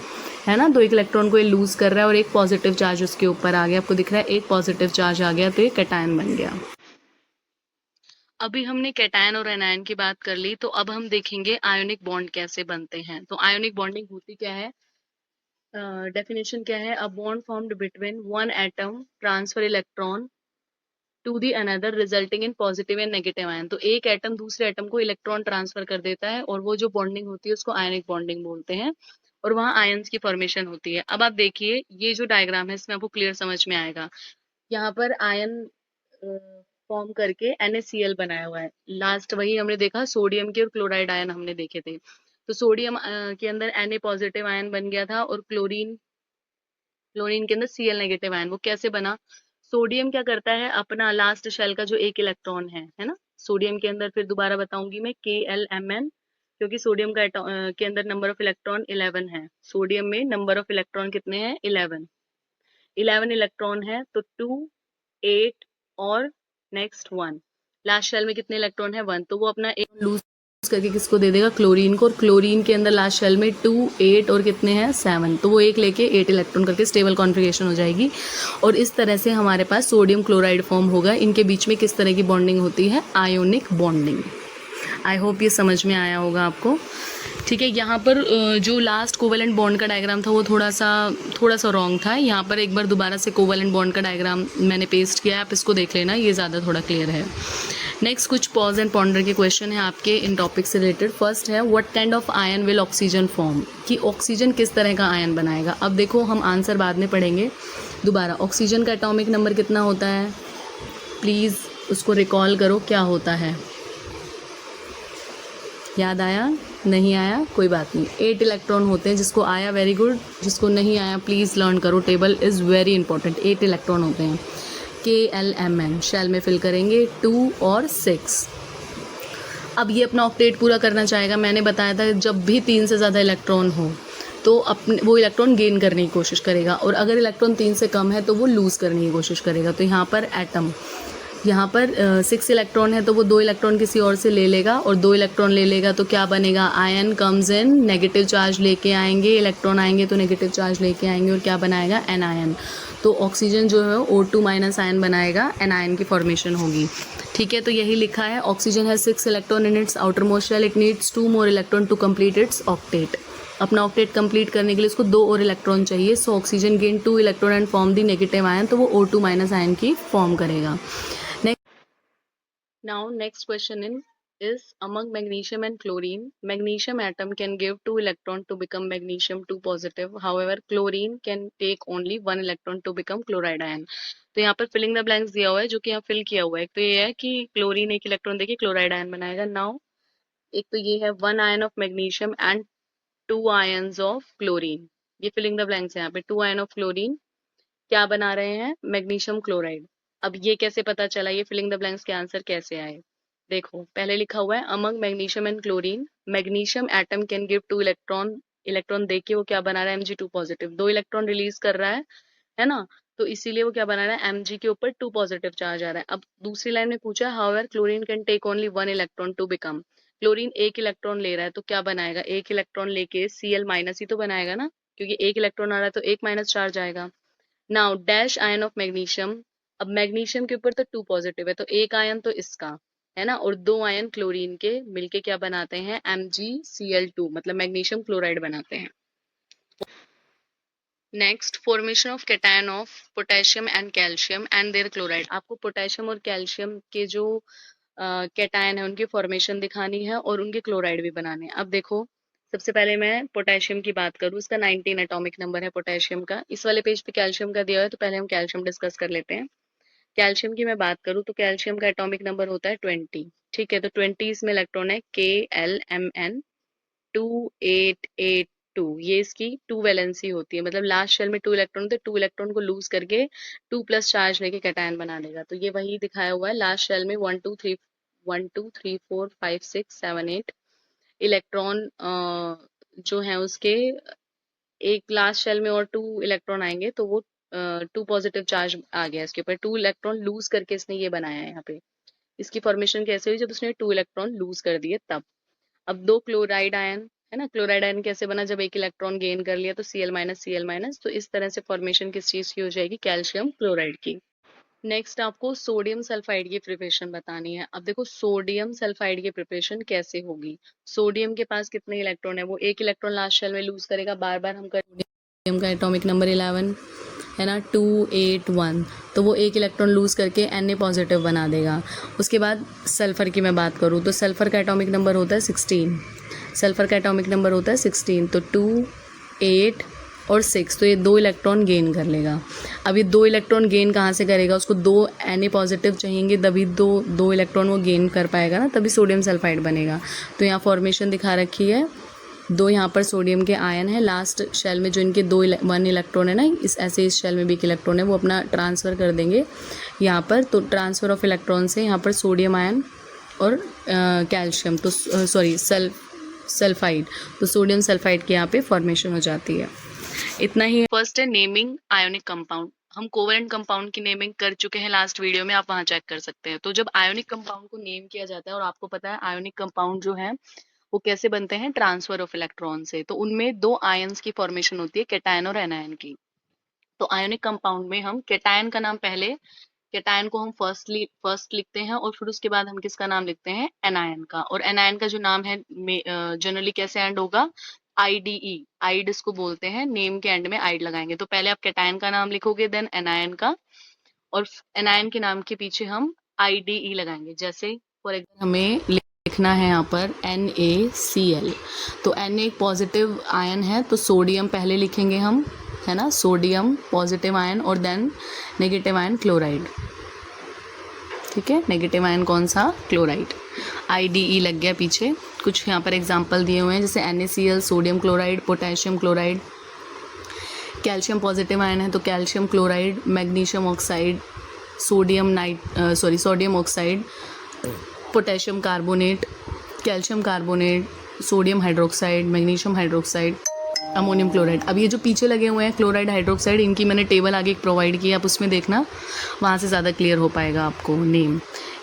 है ना। तो 1 इलेक्ट्रॉन को ये लूज कर रहा है और एक पॉजिटिव चार्ज उसके ऊपर आ गया, आपको दिख रहा है एक पॉजिटिव चार्ज आ गया, तो ये कैटायन बन गया। अभी हमने कैटायन और एनायन की बात कर ली, तो अब हम देखेंगे आयोनिक बॉन्ड कैसे बनते हैं। तो आयोनिक बॉन्डिंग होती क्या है, डेफिनेशन क्या है, a bond formed between 1 atom transfer electron to the another resulting in positive and negative ion. तो एक एटम दूसरे एटम को इलेक्ट्रॉन ट्रांसफर कर देता है और वो जो बॉन्डिंग होती है उसको आयनिक बॉन्डिंग बोलते हैं और वहां आयंस की फॉर्मेशन होती है। अब आप देखिए ये जो डायग्राम है इसमें आपको क्लियर समझ में आएगा। यहाँ पर आयन फॉर्म करके NaCl बनाया हुआ है। लास्ट वही हमने देखा सोडियम के और क्लोराइड आयन हमने देखे थे। तो सोडियम के अंदर Na पॉजिटिव आयन बन गया था और क्लोरीन के अंदर Cl नेगेटिव आयन। वो कैसे बना? सोडियम क्या करता है, अपना लास्ट शेल का जो एक इलेक्ट्रॉन है ना, सोडियम के अंदर फिर दोबारा बताऊंगी मैं KLMn, क्योंकि सोडियम का के अंदर नंबर ऑफ इलेक्ट्रॉन 11 है। सोडियम में नंबर ऑफ इलेक्ट्रॉन कितने हैं? 11 इलेक्ट्रॉन है। तो 2 8 और नेक्स्ट 1। लास्ट शेल में कितने इलेक्ट्रॉन है? 1। तो वो अपना एक लूज करके किसको दे देगा? क्लोरीन को। और क्लोरीन के अंदर लास्ट शेल में 2 8 और कितने हैं? 7। तो वो एक लेके 8 इलेक्ट्रॉन करके स्टेबल कॉन्फ़िगरेशन हो जाएगी और इस तरह से हमारे पास सोडियम क्लोराइड फॉर्म होगा। इनके बीच में किस तरह की बॉन्डिंग होती है? Ionic bonding. आई होप ये समझ में आया होगा आपको। ठीक है, यहाँ पर जो लास्ट कोवेलेंट बॉन्ड का डायग्राम था वो थोड़ा सा रॉन्ग था। यहाँ पर एक बार दोबारा से कोवेलेंट बॉन्ड का डायग्राम मैंने पेस्ट किया है, आप इसको देख लेना, ये ज़्यादा थोड़ा क्लियर है। नेक्स्ट कुछ पॉज एंड पॉन्डर के क्वेश्चन है आपके इन टॉपिक से रिलेटेड। फर्स्ट है what kind of ion will oxygen form, कि ऑक्सीजन किस तरह का आयन बनाएगा। अब देखो हम आंसर बाद में पढ़ेंगे। दोबारा ऑक्सीजन का एटॉमिक नंबर कितना होता है? प्लीज़ उसको रिकॉल करो, क्या होता है? याद आया? नहीं आया? कोई बात नहीं। 8 इलेक्ट्रॉन होते हैं। जिसको आया वेरी गुड, जिसको नहीं आया प्लीज़ लर्न करो, table is very important. 8 electron होते हैं। KLMn शेल में फिल करेंगे 2 और 6। अब ये अपना ऑक्टेट पूरा करना चाहेगा। मैंने बताया था जब भी 3 से ज़्यादा इलेक्ट्रॉन हो तो अपने वो इलेक्ट्रॉन गेन करने की कोशिश करेगा और अगर इलेक्ट्रॉन 3 से कम है तो वो लूज़ करने की कोशिश करेगा। तो यहाँ पर एटम, यहाँ पर 6 इलेक्ट्रॉन है तो वो 2 इलेक्ट्रॉन किसी और से ले लेगा और 2 इलेक्ट्रॉन ले लेगा तो क्या बनेगा? Ion comes in, negative charge लेके आएंगे, इलेक्ट्रॉन आएंगे तो नेगेटिव चार्ज लेके आएंगे और क्या बनाएगा? एनायन। तो ऑक्सीजन जो है O2 माइनस आयन बनाएगा, एनायन की फॉर्मेशन होगी। ठीक है, तो यही लिखा है। ऑक्सीजन है 6 electron in its outermost shell, it needs 2 more electron to complete its octet. अपना ऑक्टेट कंप्लीट करने के लिए इसको 2 और इलेक्ट्रॉन चाहिए। So oxygen gain 2 electron and form the negative ion, तो वो O2 माइनस आयन की फॉर्म करेगा। Now next question is among magnesium and chlorine, magnesium atom can give 2 electron to become magnesium 2 positive. However, chlorine can take only 1 electron to become chloride ion. तो यहाँ पर फिलिंग द ब्लैंक्स दिया हुआ है जो कि यहाँ फिल किया हुआ है। तो ये है कि क्लोरीन एक इलेक्ट्रॉन देके क्लोराइड आयन बनाएगा। नाउ एक तो ये है 1 ion of magnesium and 2 ions of chlorine. ये फिलिंग द ब्लैंक्स है यहाँ पे। 2 आयन ऑफ क्लोरीन क्या बना रहे हैं? Magnesium chloride. अब ये कैसे पता चला? ये फिलिंग द ब्लैंक्स के आंसर कैसे आए? देखो पहले लिखा हुआ है among magnesium and chlorine, magnesium atom can give 2 electron देके वो क्या बना रहा है? Mg2 positive. 2 इलेक्ट्रॉन रिलीज कर रहा है ना, तो इसीलिए वो क्या बना रहा है? Mg के ऊपर 2 पॉजिटिव चार्ज आ रहा है। अब दूसरी लाइन में पूछा however chlorine can take only 1 electron to become, chlorine एक इलेक्ट्रॉन ले रहा है तो क्या बनाएगा? एक इलेक्ट्रॉन लेके Cl माइनस ही तो बनाएगा ना, क्योंकि एक इलेक्ट्रॉन आ रहा है तो एक माइनस चार्ज आएगा। Now dash ion of magnesium, अब मैग्नीशियम के ऊपर तो 2 पॉजिटिव है तो एक आयन तो इसका है ना, और 2 आयन क्लोरीन के मिलके क्या बनाते हैं? MgCl2, मतलब मैग्नीशियम क्लोराइड बनाते हैं। Next formation of cation of potassium and calcium and their chloride. आपको पोटेशियम और कैल्शियम के जो कैटायन है उनकी फॉर्मेशन दिखानी है और उनके क्लोराइड भी बनाने हैं। अब देखो सबसे पहले मैं पोटेशियम की बात करूँ, इसका 19 एटॉमिक नंबर है पोटेशियम का। इस वाले पेज पे कैल्शियम का दिया है तो पहले हम कैल्शियम डिस्कस कर लेते हैं। कैल्शियम की मैं बात करूँ तो कैल्शियम का एटॉमिक नंबर होता है 20। ठीक है, तो 20 इसमें इलेक्ट्रॉन है KLMn 2882। ये इसकी 2 वैलेंसी होती है, मतलब लास्ट शेल में 2 इलेक्ट्रॉन होते हैं, 2 इलेक्ट्रॉन को लूज करके 2 प्लस चार्ज लेके कैटायन बना देगा। तो ये वही दिखाया हुआ है। लास्ट शेल में 1 2 3 4 5 6 7 8 इलेक्ट्रॉन जो है उसके एक लास्ट शेल में और 2 इलेक्ट्रॉन आएंगे तो वो 2 पॉजिटिव चार्ज आ गया इसके ऊपर। 2 इलेक्ट्रॉन लूज करके इसने ये बनाया है यहाँ पे। इसकी फॉर्मेशन कैसे हुई? जब उसने 2 इलेक्ट्रॉन लूज कर दिए तब। अब 2 क्लोराइड आयन है ना, क्लोराइड आयन कैसे बना? जब एक इलेक्ट्रॉन गेन कर लिया तो Cl-Cl-, तो इस तरह से फॉर्मेशन किस चीज की हो जाएगी? कैल्शियम क्लोराइड की। नेक्स्ट आपको सोडियम सल्फाइड की प्रिपरेशन बतानी है। अब देखो सोडियम सल्फाइड की प्रिपरेशन कैसे होगी। सोडियम के पास कितने इलेक्ट्रॉन है? वो एक इलेक्ट्रॉन लास्ट शेल में लूज करेगा। बार बार हम कर सोडियम का एटॉमिक नंबर 11 है ना, 281, तो वो एक इलेक्ट्रॉन लूज़ करके Na पॉजिटिव बना देगा। उसके बाद सल्फ़र की मैं बात करूँ तो सल्फ़र का एटॉमिक नंबर होता है 16, सल्फ़र का एटॉमिक नंबर होता है 16, तो 2, 8 और 6, तो ये 2 इलेक्ट्रॉन गेन कर लेगा। अब ये 2 इलेक्ट्रॉन गेन कहाँ से करेगा, उसको 2 Na पॉजिटिव चाहिए, तभी दो इलेक्ट्रॉन वो गेन कर पाएगा ना, तभी सोडियम सल्फाइड बनेगा। तो यहाँ फॉर्मेशन दिखा रखी है, 2 यहाँ पर सोडियम के आयन है, लास्ट शेल में जो इनके 1 इलेक्ट्रॉन है ना, इस शेल में भी एक इलेक्ट्रॉन है, वो अपना ट्रांसफ़र कर देंगे यहाँ पर। तो ट्रांसफ़र ऑफ इलेक्ट्रॉन से यहाँ पर सोडियम आयन और कैल्शियम, तो सॉरी सल्फाइड, तो सोडियम सल्फाइड की यहाँ पे फॉर्मेशन हो जाती है। इतना ही। फर्स्ट है नेमिंग आयोनिक कंपाउंड। हम कोवेलेंट कंपाउंड की नेमिंग कर चुके हैं लास्ट वीडियो में, आप वहां चेक कर सकते हैं। तो जब आयोनिक कंपाउंड को नेम किया जाता है, और आपको पता है आयोनिक कंपाउंड जो है वो कैसे बनते हैं, ट्रांसफर ऑफ इलेक्ट्रॉन से, तो उनमें 2 आयंस की फॉर्मेशन होती है, कैटायन और एनायन की। तो आयोनिक कंपाउंड में हम कैटायन का नाम पहले, कैटायन को हम फर्स्ट लिखते हैं, और फिर उसके बाद हम किसका नाम लिखते हैं, एनायन का। और एनायन का जो नाम है जनरली कैसे एंड होगा, IDE, आइड इसको बोलते हैं, नेम के एंड में आइड लगाएंगे। तो पहले आप कैटायन का नाम लिखोगे, देन एनायन का, और एनायन के नाम के पीछे हम IDE लगाएंगे। जैसे फॉर एग्जाम्पल हमें लिखना है यहाँ पर NaCl, तो Na एक पॉजिटिव आयन है, तो सोडियम पहले लिखेंगे हम, है ना, सोडियम पॉजिटिव आयन, और देन नेगेटिव आयन क्लोराइड। ठीक है, नेगेटिव आयन कौन सा, क्लोराइड, IDE लग गया पीछे। कुछ यहाँ पर एग्जांपल दिए हुए हैं, जैसे NaCl, sodium chloride, potassium chloride. Calcium positive ion है तो calcium chloride, magnesium oxide, sodium oxide, potassium carbonate, calcium carbonate, sodium hydroxide, magnesium hydroxide, ammonium chloride. अब ये जो पीछे लगे हुए हैं क्लोराइड, हाइड्रोक्साइड, इनकी मैंने टेबल आगे प्रोवाइड की, आप उसमें देखना, वहाँ से ज़्यादा क्लियर हो पाएगा आपको नेम।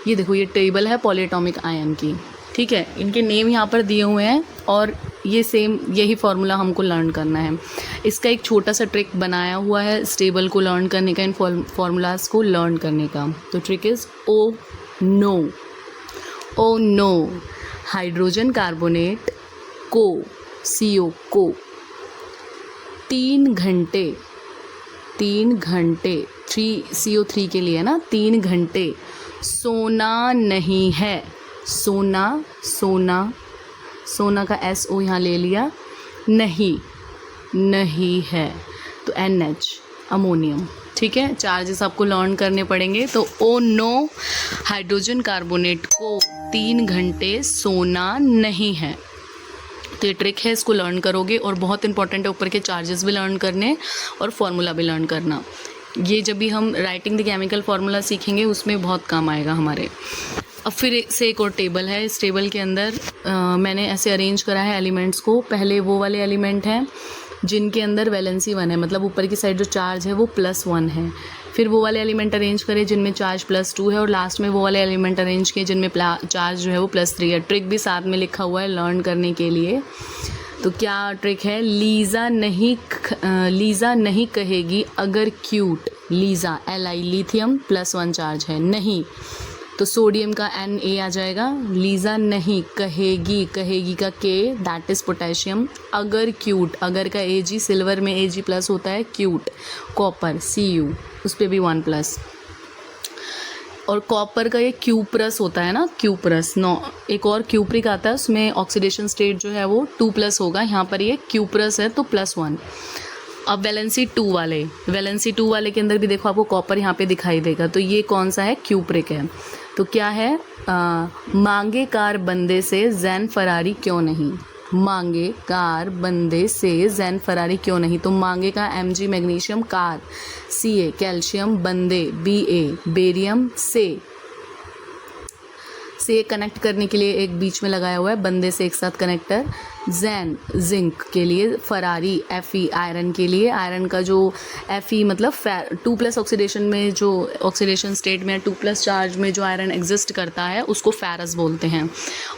ये देखो, ये टेबल है पॉलीएटॉमिक आयन की, ठीक है, इनके नेम यहाँ पर दिए हुए हैं, और ये सेम यही फार्मूला हमको लर्न करना है। इसका एक छोटा सा ट्रिक बनाया हुआ है इस टेबल को लर्न करने का, इन फार्मूलाज को लर्न करने का। तो trick is oh no hydrogen carbonate को, CO को 3 घंटे 3CO3 के लिए ना, 3 घंटे सोना नहीं है, सोना का SO यहाँ ले लिया, नहीं है, तो NH अमोनियम। ठीक है, चार्जेस आपको लर्न करने पड़ेंगे। तो O नो हाइड्रोजन कार्बोनेट को 3 घंटे सोना नहीं है। तो ये ट्रिक है, इसको लर्न करोगे, और बहुत इंपॉर्टेंट है ऊपर के चार्जेस भी लर्न करने और फॉर्मूला भी लर्न करना। ये जब भी हम राइटिंग द केमिकल फार्मूला सीखेंगे उसमें बहुत काम आएगा हमारे। अब फिर से एक और टेबल है, इस टेबल के अंदर मैंने ऐसे अरेंज करा है एलिमेंट्स को। पहले वो वाले एलिमेंट हैं जिनके अंदर वैलेंसी 1 है, मतलब ऊपर की साइड जो चार्ज है वो +1 है। फिर वो वाले एलिमेंट अरेंज करें जिनमें चार्ज +2 है, और लास्ट में वो वाले एलिमेंट अरेंज किए जिनमें चार्ज जो है वो +3 है। ट्रिक भी साथ में लिखा हुआ है लर्न करने के लिए। तो क्या ट्रिक है, लीज़ा नहीं कहेगी अगर cute, Lisa Li lithium +1 charge है, नहीं तो सोडियम का Na आ जाएगा। लीज़ा नहीं कहेगी, कहेगी का K, दैट इज़ पोटेशियम। अगर क्यूट, अगर का Ag, सिल्वर में Ag+ होता है, क्यूट। कॉपर Cu, उस पर भी 1+, और कॉपर का ये क्यूप्रस होता है ना, क्यूप्रस। एक और क्यूप्रिक आता है, उसमें ऑक्सीडेशन स्टेट जो है वो 2+ होगा, यहाँ पर ये क्यूप्रस है तो +1। अब वैलेंसी 2 वाले के अंदर भी देखो आपको कॉपर यहाँ पे दिखाई देगा, तो ये कौन सा है, क्यूप्रिक है। तो क्या है, मांगे कार बंदे से जैन फरारी क्यों नहीं, मांगे कार बंदे से जैन फरारी क्यों नहीं। तो मांगे का Mg magnesium, car Ca calcium, बंदे Ba बेरियम, से कनेक्ट करने के लिए एक बीच में लगाया हुआ है, बंदे से एक साथ कनेक्टर। जैन जिंक के लिए, फरारी Fe आयरन के लिए, आयरन का जो Fe मतलब 2+ ऑक्सीडेशन में, जो ऑक्सीडेशन स्टेट में 2+ चार्ज में जो आयरन एग्जिस्ट करता है उसको फेरस बोलते हैं।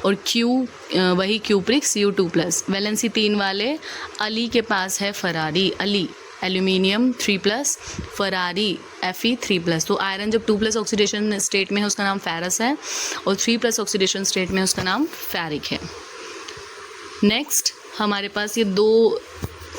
और Q वही क्यूप्रिक Cu2+। वैलेंसी 3 वाले, अली के पास है Ferrari, Ali aluminium 3+, Ferrari Fe 3+। तो आयरन जब 2+ ऑक्सीडेशन स्टेट में है उसका नाम फेरस है, और 3+ ऑक्सीडेशन स्टेट में उसका नाम फेरिक है। नेक्स्ट हमारे पास ये 2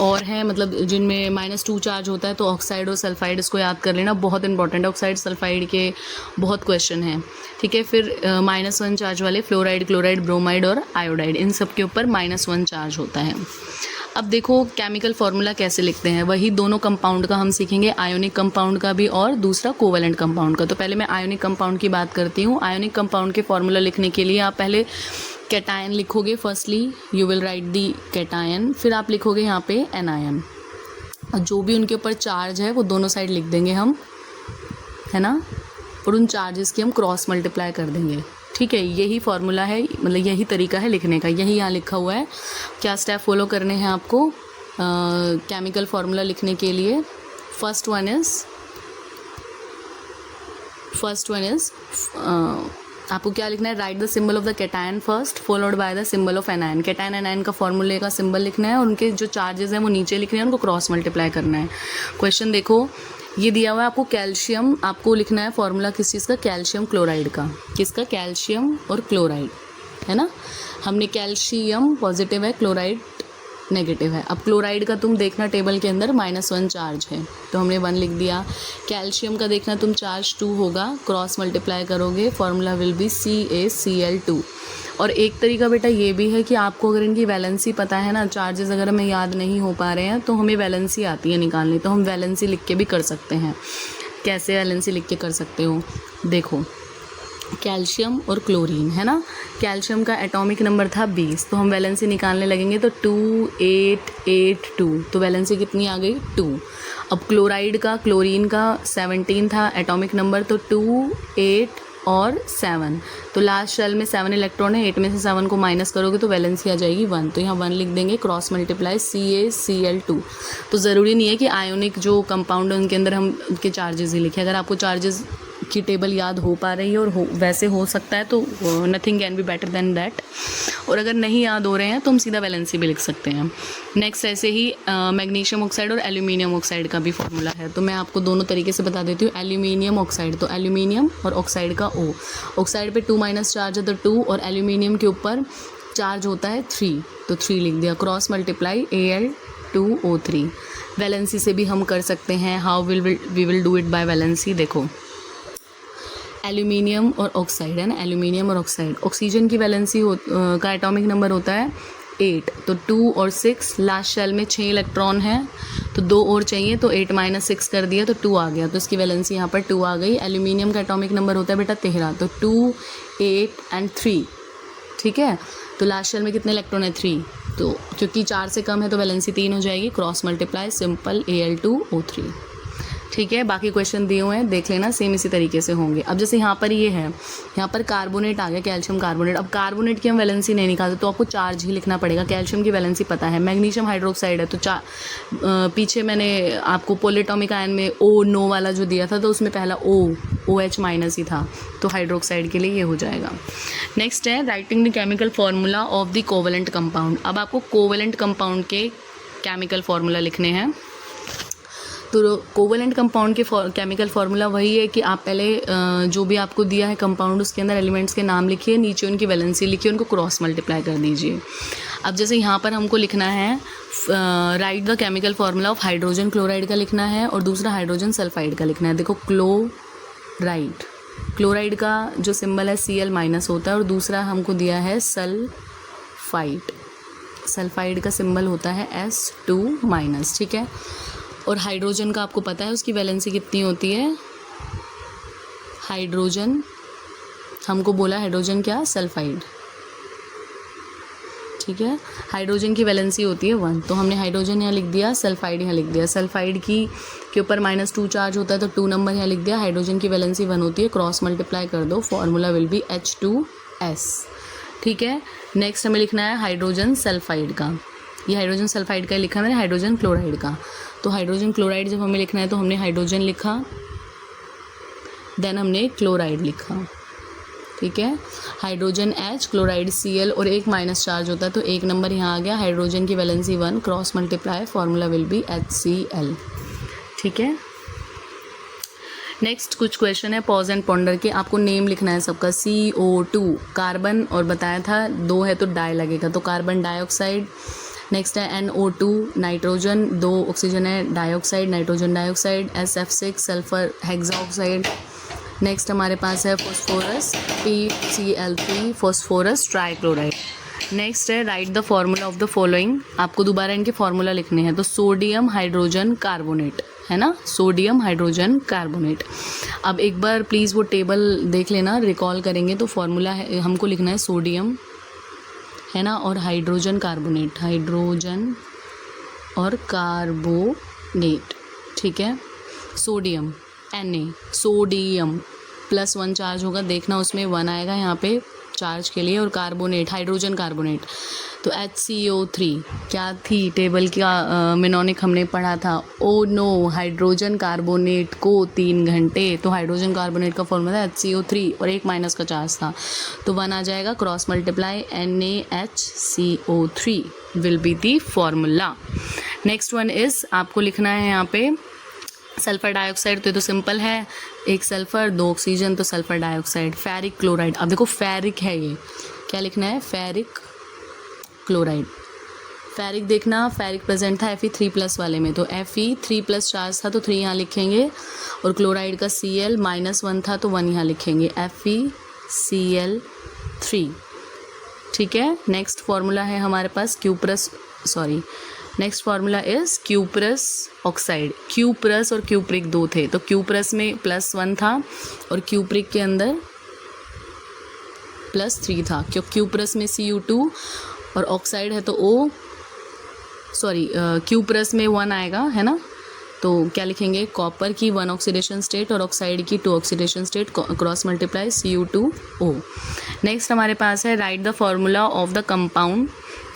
और हैं मतलब जिनमें -2 चार्ज होता है, तो ऑक्साइड और सल्फाइड, इसको याद कर लेना, बहुत इंपॉर्टेंट है। ऑक्साइड सल्फाइड के बहुत क्वेश्चन हैं, ठीक है। फिर -1 चार्ज वाले फ्लोराइड, क्लोराइड, ब्रोमाइड और आयोडाइड, इन सब के ऊपर -1 चार्ज होता है। अब देखो केमिकल फार्मूला कैसे लिखते हैं, वही दोनों कंपाउंड का हम सीखेंगे, आयोनिक कंपाउंड का भी और दूसरा कोवेलेंट कंपाउंड का। तो पहले मैं आयोनिक कंपाउंड की बात करती हूँ। आयोनिक कंपाउंड के फार्मूला लिखने के लिए आप पहले कैटायन लिखोगे, firstly you will write the cation, फिर आप लिखोगे यहाँ पे एनायन, और जो भी उनके ऊपर चार्ज है वो दोनों साइड लिख देंगे हम, है ना, और उन चार्जेस की हम क्रॉस मल्टीप्लाई कर देंगे, ठीक है। यही फार्मूला है, मतलब यही तरीका है लिखने का, यही यहाँ लिखा हुआ है। क्या स्टेप फॉलो करने हैं आपको केमिकल फार्मूला लिखने के लिए? फर्स्ट वन इज आपको क्या लिखना है, write the symbol of the cation first followed by the symbol of anion. Cation anion का फॉर्मूले का सिंबल लिखना है और उनके जो चार्जेस हैं वो नीचे लिखने हैं, उनको क्रॉस मल्टीप्लाई करना है। क्वेश्चन देखो, ये दिया हुआ है आपको कैल्शियम, आपको लिखना है फॉर्मूला किस चीज़ का, कैल्शियम क्लोराइड का। किसका? कैल्शियम और क्लोराइड, है ना। हमने कैल्शियम पॉजिटिव है, क्लोराइड नेगेटिव है। अब क्लोराइड का तुम देखना टेबल के अंदर -1 चार्ज है, तो हमने 1 लिख दिया। कैल्शियम का देखना तुम चार्ज 2 होगा, क्रॉस मल्टीप्लाई करोगे, फॉर्मूला विल बी CaCl2। और एक तरीका बेटा ये भी है कि आपको अगर इनकी वैलेंसी पता है ना, चार्जेस अगर हमें याद नहीं हो पा रहे हैं तो हमें वैलेंसी आती है निकालनी, तो हम वैलेंसी लिख के भी कर सकते हैं। कैसे वैलेंसी लिख के कर सकते हो, देखो कैल्शियम और क्लोरीन, है ना। कैल्शियम का एटॉमिक नंबर था 20, तो हम वैलेंसी निकालने लगेंगे तो 2 8 8 2, तो वैलेंसी कितनी आ गई 2। अब क्लोरीन का 17 था एटॉमिक नंबर, तो 2 8 और 7, तो लास्ट शेल में 7 इलेक्ट्रॉन है, 8 में से 7 को माइनस करोगे तो वैलेंसी आ जाएगी 1, तो यहाँ 1 लिख देंगे, क्रॉस मल्टीप्लाई CaCl2। तो ज़रूरी नहीं है कि आयोनिक जो कंपाउंड है उनके अंदर हम उनके चार्जेस ही लिखें, अगर आपको चार्जेस की टेबल याद हो पा रही है और वैसे हो सकता है तो nothing can be better than that, और अगर नहीं याद हो रहे हैं तो हम सीधा वैलेंसी भी लिख सकते हैं। नेक्स्ट ऐसे ही मैग्नीशियम ऑक्साइड और एल्यूमिनियम ऑक्साइड का भी फॉर्मूला है, तो मैं आपको दोनों तरीके से बता देती हूँ। एल्यूमिनियम ऑक्साइड, तो एल्यूमिनियम और ऑक्साइड का O, ऑक्साइड पे 2- चार्ज है तो 2, और एल्यूमिनियम के ऊपर चार्ज होता है 3, तो 3 लिख दिया, क्रॉस मल्टीप्लाई Al2O3। वैलेंसी से भी हम कर सकते हैं, how we will do it by valency. देखो एल्यूमिनियम और ऑक्साइड है ना, एल्यूमिनियम और ऑक्साइड, ऑक्सीजन की वैलेंसी का एटॉमिक नंबर होता है 8, तो 2 और 6, लास्ट शेल में 6 इलेक्ट्रॉन है तो 2 और चाहिए, तो 8 - 6 कर दिया तो 2 आ गया, तो इसकी वैलेंसी यहाँ पर 2 आ गई। एल्यूमिनियम का एटॉमिक नंबर होता है बेटा 13, तो 2 8 और 3, ठीक है। तो लास्ट शेल में कितने इलेक्ट्रॉन है 3, तो क्योंकि 4 से कम है तो वैलेंसी 3 हो जाएगी, क्रॉस मल्टीप्लाई सिंपल Al2O3, ठीक है। बाकी क्वेश्चन दिए हुए हैं देख लेना, सेम इसी तरीके से होंगे। अब जैसे यहाँ पर ये है, यहाँ पर कार्बोनेट आ गया, कैल्शियम कार्बोनेट। अब कार्बोनेट की हम वैलेंसी नहीं निकालते तो आपको चार्ज ही लिखना पड़ेगा, कैल्शियम की वैलेंसी पता है। मैग्नीशियम हाइड्रोक्साइड है तो पीछे मैंने आपको पॉलीएटॉमिक आयन में O नो वाला जो दिया था तो उसमें पहला OH- ही था, तो हाइड्रोक्साइड के लिए ये हो जाएगा। नेक्स्ट है writing the chemical formula of the covalent compound. अब आपको कोवेलेंट कंपाउंड के केमिकल फार्मूला लिखने हैं। तो कोवेलेंट कंपाउंड के केमिकल फार्मूला वही है कि आप पहले जो भी आपको दिया है कंपाउंड उसके अंदर एलिमेंट्स के नाम लिखिए, नीचे उनकी वैलेंसी लिखिए, उनको क्रॉस मल्टीप्लाई कर दीजिए। अब जैसे यहाँ पर हमको लिखना है write the chemical formula of hydrogen chloride का लिखना है और दूसरा हाइड्रोजन सल्फाइड का लिखना है। देखो क्लोराइड का जो सिंबल है Cl- होता है और दूसरा हमको दिया है सल्फाइड का सिंबल होता है S2-, ठीक है। और हाइड्रोजन का आपको पता है उसकी वैलेंसी कितनी होती है, हाइड्रोजन हमको बोला हाइड्रोजन क्या, सल्फाइड, ठीक है। हाइड्रोजन की वैलेंसी होती है 1, तो हमने हाइड्रोजन यहाँ लिख दिया, सल्फाइड यहाँ लिख दिया। सल्फाइड की के ऊपर -2 चार्ज होता है तो 2 नंबर यहाँ लिख दिया। हाइड्रोजन की वैलेंसी 1 होती है, क्रॉस मल्टीप्लाई कर दो, फॉर्मूला विल बी H2S, ठीक है। नेक्स्ट हमें लिखना है हाइड्रोजन सल्फाइड का, ये हाइड्रोजन सल्फाइड का लिखा मैंने, हाइड्रोजन क्लोराइड का। तो हाइड्रोजन क्लोराइड जब हमें लिखना है तो हमने हाइड्रोजन लिखा, देन हमने क्लोराइड लिखा, ठीक है। हाइड्रोजन H, क्लोराइड Cl और एक माइनस चार्ज होता है तो 1 नंबर यहाँ आ गया। हाइड्रोजन की valency 1, cross multiply, formula will be HCl, ठीक है। नेक्स्ट कुछ क्वेश्चन है पॉज एंड पॉन्डर के, आपको नेम लिखना है सबका। CO2 कार्बन, और बताया था 2 है तो डाई लगेगा, तो कार्बन डाइऑक्साइड नेक्स्ट है NO2 नाइट्रोजन, 2 ऑक्सीजन है dioxide nitrogen dioxide, SF6 sulphur hexaoxide. Next हमारे पास है phosphorus PCl3 phosphorus trichloride. Next है write the formula of the following, आपको दोबारा इनके फॉर्मूला लिखने हैं। तो सोडियम हाइड्रोजन कार्बोनेट है ना, सोडियम हाइड्रोजन कार्बोनेट। अब एक बार प्लीज़ वो टेबल देख लेना, रिकॉल करेंगे तो फॉर्मूला है हमको लिखना है सोडियम है ना, और हाइड्रोजन कार्बोनेट, हाइड्रोजन और कार्बोनेट, ठीक है। सोडियम Na, सोडियम +1 चार्ज होगा, देखना उसमें 1 आएगा यहाँ पे चार्ज के लिए, और कार्बोनेट हाइड्रोजन कार्बोनेट तो HCO3 क्या थी टेबल का मेनोनिक हमने पढ़ा था, ओ नो हाइड्रोजन कार्बोनेट को 3 घंटे, तो हाइड्रोजन कार्बोनेट का फॉर्मूला HCO3 और एक माइनस का चार्ज था तो 1 आ जाएगा, cross multiply NaHCO3 will be the formula. Next one is आपको लिखना है यहाँ पे सल्फर डाइऑक्साइड, तो ये तो सिंपल है, एक सल्फर 2 ऑक्सीजन तो सल्फर डाइऑक्साइड। फेरिक क्लोराइड, अब देखो फेरिक है, ये क्या लिखना है फेरिक क्लोराइड। फेरिक देखना फेरिक प्रेजेंट था Fe3+ वाले में, तो Fe3+ चार्ज था तो 3 यहाँ लिखेंगे, और क्लोराइड का Cl -1 था तो 1 यहाँ लिखेंगे, FeCl3, ठीक है। नेक्स्ट फॉर्मूला है हमारे पास cuprous, sorry next formula is cuprous oxide. Cuprous और क्यूप्रिक 2 थे, तो क्यूप्रस में +1 था और क्यूप्रिक के अंदर +3 था, क्यों क्यूप्रस में Cu2 और ऑक्साइड है तो O, सॉरी क्यूप्रस में 1 आएगा है ना, तो क्या लिखेंगे कॉपर की 1 ऑक्सीडेशन स्टेट और ऑक्साइड की 2 oxidation state, cross multiply Cu2O। Next हमारे पास है write the formula of the compound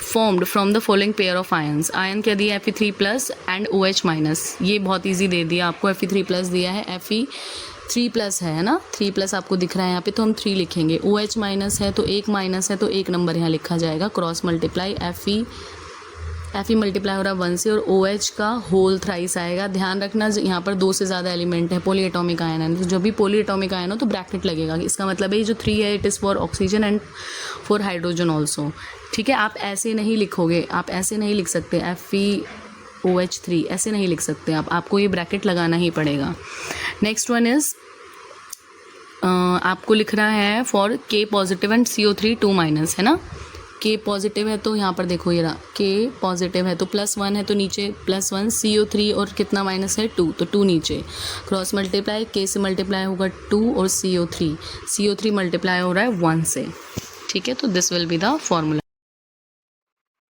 formed from the following pair of ions. Ion क्या दिया Fe3+ एंड OH-, ये बहुत ईजी दे दिया आपको, Fe3+ दिया है, Fe3+ है ना, 3+ आपको दिख रहा है यहाँ पे तो हम 3 लिखेंगे, OH- है तो 1 माइनस है तो 1 नंबर यहाँ लिखा जाएगा, क्रॉस मल्टीप्लाई Fe मल्टीप्लाई हो रहा है 1 से, और OH का होल थ्राइस आएगा। ध्यान रखना यहाँ पर 2 से ज़्यादा एलिमेंट है, पॉली एटॉमिक आयन है, तो जब भी पॉली एटॉमिक आयन हो तो ब्रैकेट लगेगा, इसका मतलब है ये जो 3 है it is for oxygen and for hydrogen also, ठीक है। आप ऐसे नहीं लिखोगे, आप ऐसे नहीं लिख सकते FeOH3 ऐसे नहीं लिख सकते आप, आपको ये ब्रैकेट लगाना ही पड़ेगा। नेक्स्ट वन इज़ आपको लिख रहा है for K positive and CO3 2- है ना, K पॉजिटिव है तो यहाँ पर देखो ये रहा, K पॉजिटिव है तो +1 है तो नीचे +1, CO3 और कितना माइनस है 2 तो 2 नीचे, क्रॉस मल्टीप्लाई K से मल्टीप्लाई होगा 2 और CO3 मल्टीप्लाई हो रहा है 1 से, ठीक है। तो this will be the formula.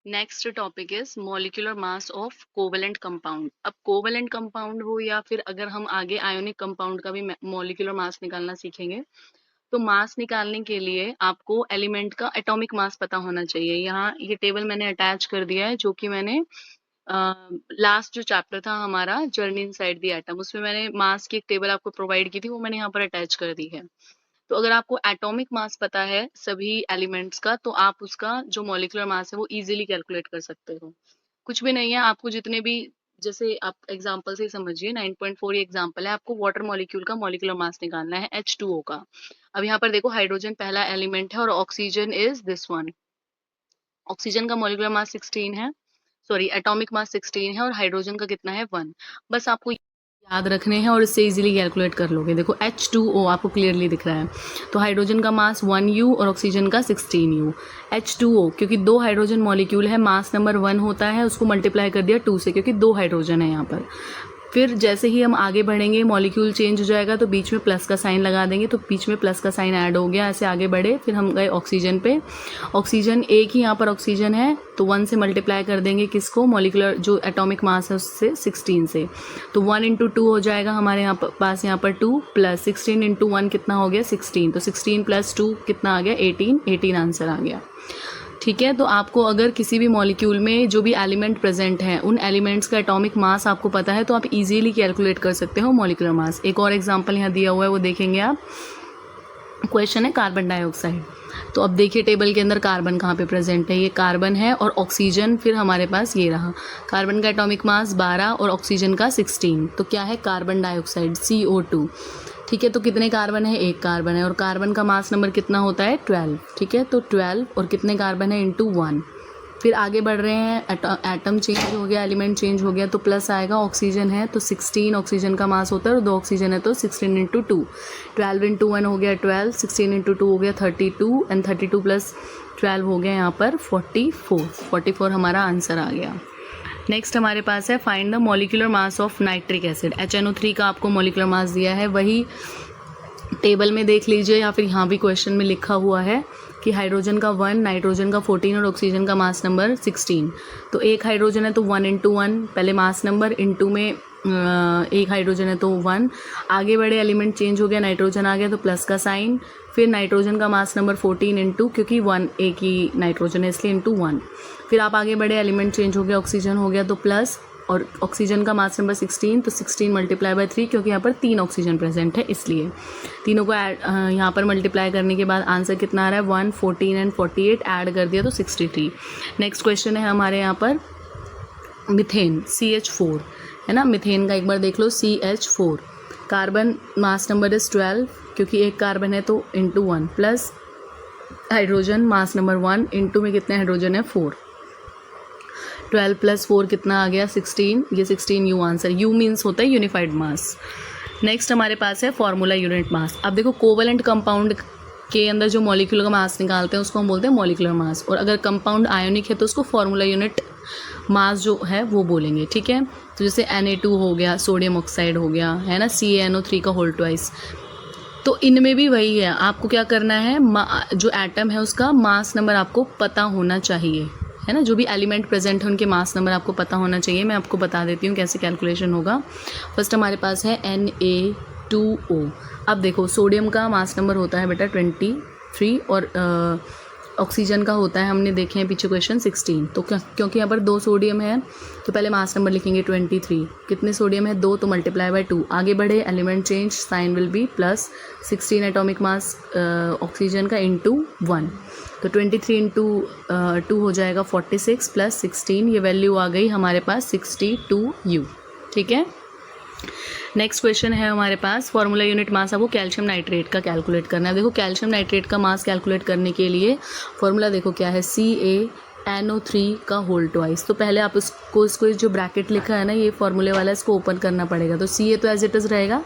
Next topic is molecular mass of covalent compound. अब कोवेलेंट कंपाउंड हो या फिर अगर हम आगे आयोनिक कंपाउंड का भी मॉलिक्यूलर मास निकालना सीखेंगे, तो मास निकालने के लिए आपको एलिमेंट का एटॉमिक मास पता होना चाहिए। यहाँ ये टेबल मैंने अटैच कर दिया है, जो कि मैंने लास्ट जो चैप्टर था हमारा जर्नी इनसाइड द एटम, उसमें मैंने मास की एक टेबल आपको प्रोवाइड की थी, वो मैंने यहाँ पर अटैच कर दी है। तो अगर आपको एटॉमिक मास पता है सभी एलिमेंट्स का, तो आप उसका जो मॉलिक्यूलर मास है वो इजीली कैलकुलेट कर सकते हो। कुछ भी नहीं है, आपको जितने भी, जैसे आप एग्जांपल से समझिए 9.4 ये एग्जांपल है, आपको वाटर मॉलिक्यूल का मॉलिक्यूलर मास निकालना है H2O का। अब यहाँ पर देखो हाइड्रोजन पहला एलिमेंट है और oxygen is this one. Oxygen का मॉलिक्यूलर मास 16 है, सॉरी एटॉमिक मास 16 है, और हाइड्रोजन का कितना है 1। बस आपको याद रखने हैं और इससे इजीली कैलकुलेट कर लोगे। देखो H2O आपको क्लियरली दिख रहा है, तो हाइड्रोजन का मास 1U और ऑक्सीजन का 16U। H2O क्योंकि 2 हाइड्रोजन मॉलिक्यूल है, मास नंबर 1 होता है, उसको मल्टीप्लाई कर दिया 2 से क्योंकि 2 हाइड्रोजन है यहाँ पर। फिर जैसे ही हम आगे बढ़ेंगे मॉलिक्यूल चेंज हो जाएगा तो बीच में प्लस का साइन लगा देंगे, तो बीच में प्लस का साइन ऐड हो गया, ऐसे आगे बढ़े। फिर हम गए ऑक्सीजन पे, ऑक्सीजन एक ही यहाँ पर ऑक्सीजन है तो 1 से मल्टीप्लाई कर देंगे किसको, मॉलिक्यूलर जो एटॉमिक मास है उससे 16 से, तो 1 × 2 हो जाएगा हमारे यहाँ पर पास, यहाँ पर 2 प्लस 16 × 1 कितना हो गया 16, तो 16 + 2 कितना आ गया 18 आंसर आ गया। ठीक है, तो आपको अगर किसी भी मॉलिक्यूल में जो भी एलिमेंट प्रेजेंट हैं उन एलिमेंट्स का एटॉमिक मास आपको पता है तो आप इजीली कैलकुलेट कर सकते हो मॉलिक्यूलर मास। एक और एग्जांपल यहाँ दिया हुआ है वो देखेंगे आप। क्वेश्चन है कार्बन डाइऑक्साइड, तो अब देखिए टेबल के अंदर कार्बन कहाँ पे प्रेजेंट है, ये कार्बन है और ऑक्सीजन फिर हमारे पास ये रहा। कार्बन का एटॉमिक मास 12 और ऑक्सीजन का 16, तो क्या है कार्बन डाइऑक्साइड CO2। ठीक है, तो कितने कार्बन है, एक कार्बन है और कार्बन का मास नंबर कितना होता है 12। ठीक है, तो 12 और कितने कार्बन है × 1, फिर आगे बढ़ रहे हैं, एटम चेंज हो गया, एलिमेंट चेंज हो गया, तो प्लस आएगा। ऑक्सीजन है तो 16 ऑक्सीजन का मास होता है और 2 ऑक्सीजन है तो 16 इंटू 2, 12 इंटू 1 हो गया 12, 16 इंटू 2 हो गया 32 एंड 32 प्लस 12 हो गया यहाँ पर 44 हमारा आंसर आ गया। नेक्स्ट हमारे पास है find the molecular mass of nitric acid. HNO3 का आपको मॉलिक्यूलर मास दिया है, वही टेबल में देख लीजिए या फिर यहाँ भी क्वेश्चन में लिखा हुआ है कि हाइड्रोजन का 1, नाइट्रोजन का 14 और ऑक्सीजन का मास नंबर 16। तो एक हाइड्रोजन है तो 1 इंटू 1 पहले मास नंबर, इंटू में एक हाइड्रोजन है तो 1। आगे बढ़े, एलिमेंट चेंज हो गया, नाइट्रोजन आ गया तो प्लस का साइन, फिर नाइट्रोजन का मास नंबर 14 इंटू, क्योंकि 1 एक ही नाइट्रोजन है इसलिए इंटू 1। फिर आप आगे बढ़े, एलिमेंट चेंज हो गया, ऑक्सीजन हो गया तो प्लस, और ऑक्सीजन का मास नंबर 16 तो 16 मल्टीप्लाई बाय 3, क्योंकि यहाँ पर 3 ऑक्सीजन प्रेजेंट है इसलिए तीनों को यहाँ पर मल्टीप्लाई करने के बाद आंसर कितना आ रहा है 1, 14 एंड 48 ऐड कर दिया तो 63। नेक्स्ट क्वेश्चन है हमारे यहाँ पर मिथेन CH4 है ना। मिथेन का एक बार देख लो, CH4 carbon mass number is 12, क्योंकि एक कार्बन है तो into 1, plus hydrogen mass number 1, into में कितने हाइड्रोजन है 4, 12 प्लस 4 कितना आ गया 16, ये 16 यू आंसर। यू मीन्स होता है यूनिफाइड मास। नेक्स्ट हमारे पास है फॉर्मूला यूनिट मास। अब देखो कोवलेंट कंपाउंड के अंदर जो मॉलिक्यूल का मास निकालते हैं उसको हम बोलते हैं मॉलिक्यूलर मास, और अगर कंपाउंड आयोनिक है तो उसको फॉर्मूला यूनिट मास जो है वो बोलेंगे, ठीक है। तो जैसे Na2 हो गया, सोडियम ऑक्साइड हो गया, है ना, CaNO3 का होल ट्वाइस। तो इनमें भी वही है, आपको क्या करना है, जो एटम है उसका मास नंबर आपको पता होना चाहिए, है ना। जो भी एलिमेंट प्रेजेंट है उनके मास नंबर आपको पता होना चाहिए। मैं आपको बता देती हूँ कैसे कैलकुलेशन होगा। फर्स्ट हमारे पास है Na2O। अब देखो सोडियम का मास नंबर होता है बेटा 23 और ऑक्सीजन का होता है, हमने देखे हैं पीछे क्वेश्चन 16। तो क्योंकि यहाँ पर 2 सोडियम है तो पहले मास नंबर लिखेंगे 23, कितने सोडियम है 2 तो मल्टीप्लाई बाय 2। आगे बढ़े, element change, sign will be plus, 16 atomic mass oxygen का इंटू 1, तो 23 इंटू 2 हो जाएगा 46 प्लस 16, ये वैल्यू आ गई हमारे पास 62U, ठीक है। नेक्स्ट क्वेश्चन है हमारे पास फॉर्मूला यूनिट मास, आपको कैल्शियम नाइट्रेट का कैलकुलेट करना है। देखो कैल्शियम नाइट्रेट का मास कैलकुलेट करने के लिए फॉर्मूला देखो क्या है, CaNO3 का होल ट्वाइस। तो पहले आप इसको जो ब्रैकेट लिखा है ना ये फॉर्मूले वाला, इसको ओपन करना पड़ेगा। तो Ca तो एज इट इज़ रहेगा,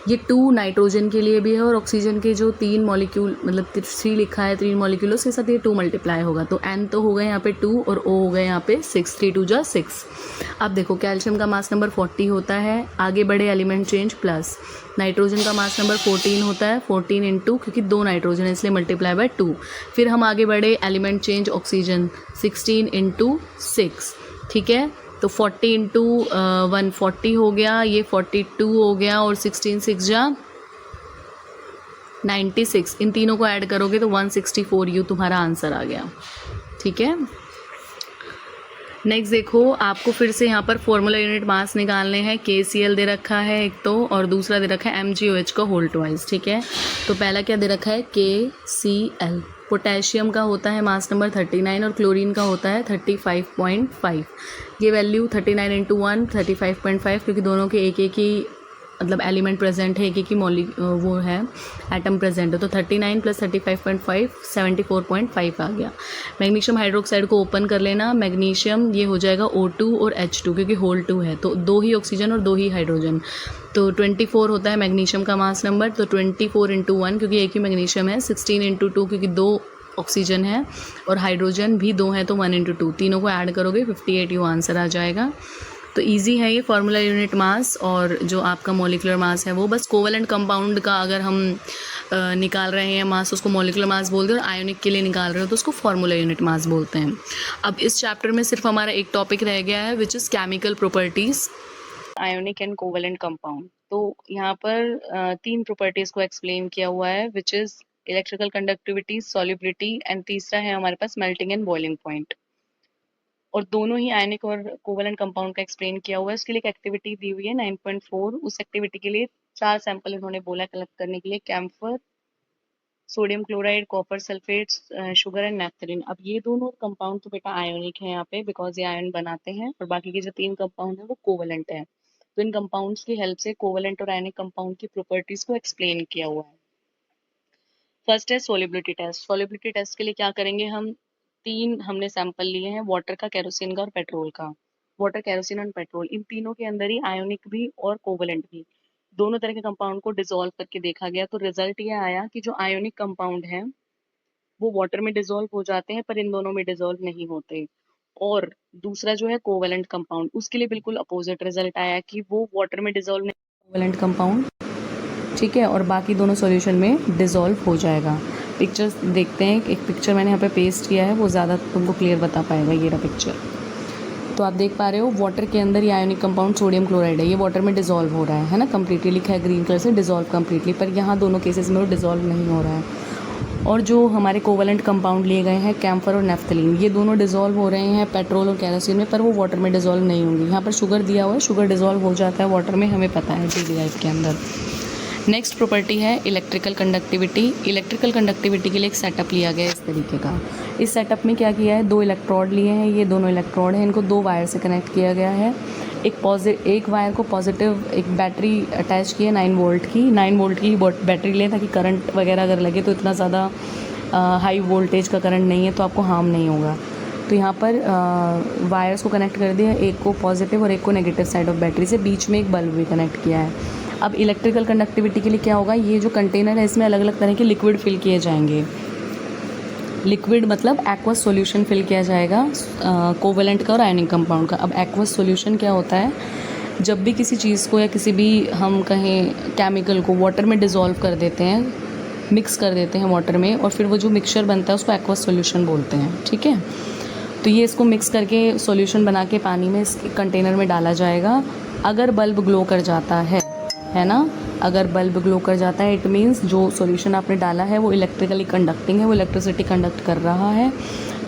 ये 2 नाइट्रोजन के लिए भी है और ऑक्सीजन के जो 3 मॉलिक्यूल मतलब 3 लिखा है 3 मॉलिक्यूल, उसके साथ ये 2 मल्टीप्लाई होगा। तो N तो हो गए यहाँ पे 2 और O हो गए यहाँ पे 6, 3 2 जा 6। अब देखो कैल्शियम का मास नंबर 40 होता है, आगे बढ़े एलिमेंट चेंज प्लस, नाइट्रोजन का मास नंबर 14 होता है, 14 इंटू, क्योंकि 2 नाइट्रोजन है इसलिए मल्टीप्लाई बाय 2। फिर हम आगे बढ़े, एलिमेंट चेंज ऑक्सीजन 16 इंटू 6, ठीक है। तो 40 इंटू 140 हो गया, ये 42 हो गया और 16 6 जा 96, इन तीनों को ऐड करोगे तो 164U तुम्हारा आंसर आ गया, ठीक है। नेक्स्ट देखो आपको फिर से यहाँ पर फॉर्मूला यूनिट मास निकालने हैं। KCl दे रखा है एक तो, और दूसरा दे रखा है MgOH का होल ट्वाइस, ठीक है। तो पहला क्या दे रखा है KCl। पोटेशियम का होता है मास नंबर 39 और क्लोरीन का होता है 35.5। ये वैल्यू 39 इंटू 1 35.5, क्योंकि दोनों के एक एक ही मतलब एलिमेंट प्रेजेंट है, एक एक ही वो है एटम प्रेजेंट है। तो 39 प्लस 35.5 74.5 आ गया। मैग्नीशियम हाइड्रोक्साइड को ओपन कर लेना, मैग्नीशियम ये हो जाएगा O2 और H2, क्योंकि होल 2 है तो 2 ही ऑक्सीजन और 2 ही हाइड्रोजन। तो 24 होता है मैग्नीशियम का मास नंबर, तो 24 इंटू 1 क्योंकि एक ही मैग्नीशियम है, 16 इंटू 2 क्योंकि 2 ऑक्सीजन है और हाइड्रोजन भी 2 है तो 1 इंटू 2, तीनों को ऐड करोगे 58U आंसर आ जाएगा। तो इजी है ये फॉर्मूला यूनिट मास, और जो आपका मॉलिक्यूलर मास है वो बस कोवलेंट कंपाउंड का अगर हम निकाल रहे हैं मास उसको मॉलिक्यूलर मास बोलते हैं, और आयोनिक के लिए निकाल रहे हो तो उसको फॉर्मूला यूनिट मास बोलते हैं। अब इस चैप्टर में सिर्फ हमारा एक टॉपिक रह गया है which is chemical properties ionic and covalent compound. तो यहाँ पर 3 प्रॉपर्टीज़ को एक्सप्लेन किया हुआ है which is electrical conductivity, solubility and तीसरा है हमारे पास मेल्टिंग एंड बॉइलिंग पॉइंट। और दोनों ही आयनिक और कोवलेंट कंपाउंड का एक्सप्लेन किया हुआ है। उसके लिए एक एक्टिविटी दी हुई है 9.4। उस एक्टिविटी के लिए 4 सैंपल इन्होंने बोला कलेक्ट करने के लिए, camphor, sodium chloride, copper sulphate, sugar and naphthalene. अब ये दोनों कंपाउंड तो बेटा आयोनिक है यहाँ पे बिकॉज ये आयन बनाते हैं, और बाकी के जो 3 कंपाउंड है वो कोवलेंट है। तो इन कंपाउंड्स की हेल्प से कोवलेंट और आयनिक कंपाउंड की प्रॉपर्टीज को एक्सप्लेन किया हुआ है। फर्स्ट है सोलिबिलिटी टेस्ट। सोलिबिलिटी टेस्ट के लिए क्या करेंगे हम, तीन हमने सैंपल लिए हैं, वाटर का, केरोसिन का और पेट्रोल का। वाटर, केरोसिन एंड पेट्रोल, इन तीनों के अंदर ही आयोनिक भी और कोवलेंट भी, दोनों तरह के कंपाउंड को डिसॉल्व करके देखा गया। तो रिजल्ट ये आया कि जो आयोनिक कंपाउंड है वो वाटर में डिसॉल्व हो जाते हैं, पर इन दोनों में डिसॉल्व नहीं होते। और दूसरा जो है कोवलेंट कंपाउंड, उसके लिए बिल्कुल अपोजिट रिजल्ट आया कि वो वाटर में डिसॉल्व नहीं, कोवलेंट कंपाउंड, ठीक है, और बाकी दोनों सॉल्यूशन में डिसॉल्व हो जाएगा। पिक्चर्स देखते हैं, एक पिक्चर मैंने यहाँ पे पेस्ट किया है, वो ज़्यादा तुमको क्लियर बता पाएगा। ये रहा पिक्चर, तो आप देख पा रहे हो वाटर के अंदर ये आयोनिक कंपाउंड सोडियम क्लोराइड है, ये वाटर में डिसॉल्व हो रहा है ना, कंप्लीटली लिखा है ग्रीन कलर से, डिसॉल्व कंप्लीटली, पर यहाँ दोनों केसेस में वो डिसॉल्व नहीं हो रहा है। और जो हमारे कोवलेंट कंपाउंड लिए गए हैं कैम्फर और नेफ्थलीन, ये दोनों डिसॉल्व हो रहे हैं पेट्रोल और केरोसिन में, पर वो वाटर में डिसॉल्व नहीं होंगे। यहाँ पर शुगर दिया हुआ है, शुगर डिसॉल्व हो जाता है वाटर में, हमें पता है डेली लाइफ के अंदर। नेक्स्ट प्रॉपर्टी है इलेक्ट्रिकल कंडक्टिविटी। इलेक्ट्रिकल कंडक्टिविटी के लिए एक सेटअप लिया गया है इस तरीके का। इस सेटअप में क्या किया है, दो इलेक्ट्रोड लिए हैं, ये दोनों इलेक्ट्रोड हैं, इनको दो वायर से कनेक्ट किया गया है। एक वायर को पॉजिटिव एक बैटरी अटैच की है 9 वोल्ट की, 9 वोल्ट की बैटरी लें ताकि करंट वगैरह अगर लगे तो इतना ज़्यादा हाई वोल्टेज का करंट नहीं है तो आपको हार्म नहीं होगा। तो यहाँ पर वायर्स को कनेक्ट कर दिया, एक को पॉजिटिव और एक को नेगेटिव साइड ऑफ बैटरी से, बीच में एक बल्ब भी कनेक्ट किया है। अब इलेक्ट्रिकल कंडक्टिविटी के लिए क्या होगा, ये जो कंटेनर है इसमें अलग अलग तरह के लिक्विड फिल किए जाएंगे। लिक्विड मतलब एक्वस सॉल्यूशन फिल किया जाएगा कोवलेंट का और आयनिक कंपाउंड का। अब एक्वस सॉल्यूशन क्या होता है, जब भी किसी चीज़ को या किसी भी हम कहें केमिकल को वाटर में डिसॉल्व कर देते हैं, मिक्स कर देते हैं वाटर में, और फिर वो जो मिक्सचर बनता है उसको एक्वस सॉल्यूशन बोलते हैं, ठीक है। तो ये इसको मिक्स करके सॉल्यूशन बना के पानी में इस कंटेनर में डाला जाएगा। अगर बल्ब ग्लो कर जाता है ना, अगर बल्ब ग्लो कर जाता है इट मीन्स जो सॉल्यूशन आपने डाला है वो इलेक्ट्रिकली कंडक्टिंग है, वो इलेक्ट्रिसिटी कंडक्ट कर रहा है।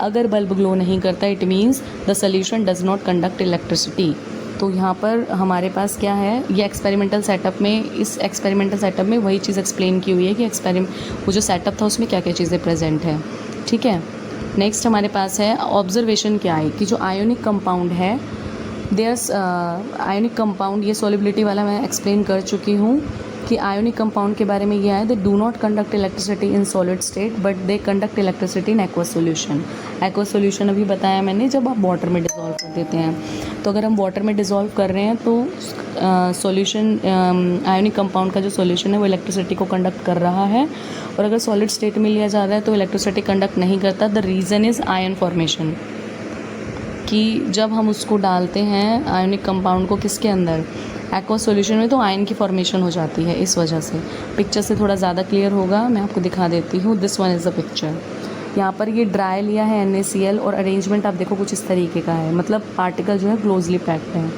अगर बल्ब ग्लो नहीं करता it means the solution does not conduct electricity. तो यहाँ पर हमारे पास क्या है, ये एक्सपेरिमेंटल सेटअप में, इस एक्सपेरिमेंटल सेटअप में वही चीज़ एक्सप्लेन की हुई है कि वो जो सेटअप था उसमें क्या क्या चीज़ें प्रेजेंट है, ठीक है। नेक्स्ट हमारे पास है ऑब्जर्वेशन क्या है कि जो आयोनिक कंपाउंड है, देयर्स आयोनिक कंपाउंड, ये सॉल्युबिलिटी वाला मैं एक्सप्लेन कर चुकी हूँ कि आयोनिक कंपाउंड के बारे में ये है, they do not conduct electricity in solid state but they conduct electricity in aqueous solution. Aqueous solution अभी बताया मैंने, जब आप वाटर में डिसॉल्व कर देते हैं। तो अगर हम वाटर में डिसॉल्व कर रहे हैं तो सॉल्यूशन आयोनिक कंपाउंड का जो सॉल्यूशन है वो इलेक्ट्रिसिटी को कंडक्ट कर रहा है, और अगर सॉलिड स्टेट में लिया जा रहा है तो इलेक्ट्रिसिटी कंडक्ट नहीं करता। The reason is ion formation, कि जब हम उसको डालते हैं आयोनिक कंपाउंड को किसके अंदर, एक्वस सॉल्यूशन में, तो आयन की फॉर्मेशन हो जाती है। इस वजह से पिक्चर से थोड़ा ज़्यादा क्लियर होगा, मैं आपको दिखा देती हूँ। This one is the picture. यहाँ पर ये ड्राई लिया है NaCl, और अरेंजमेंट आप देखो कुछ इस तरीके का है, मतलब पार्टिकल जो है क्लोजली पैक्ड है।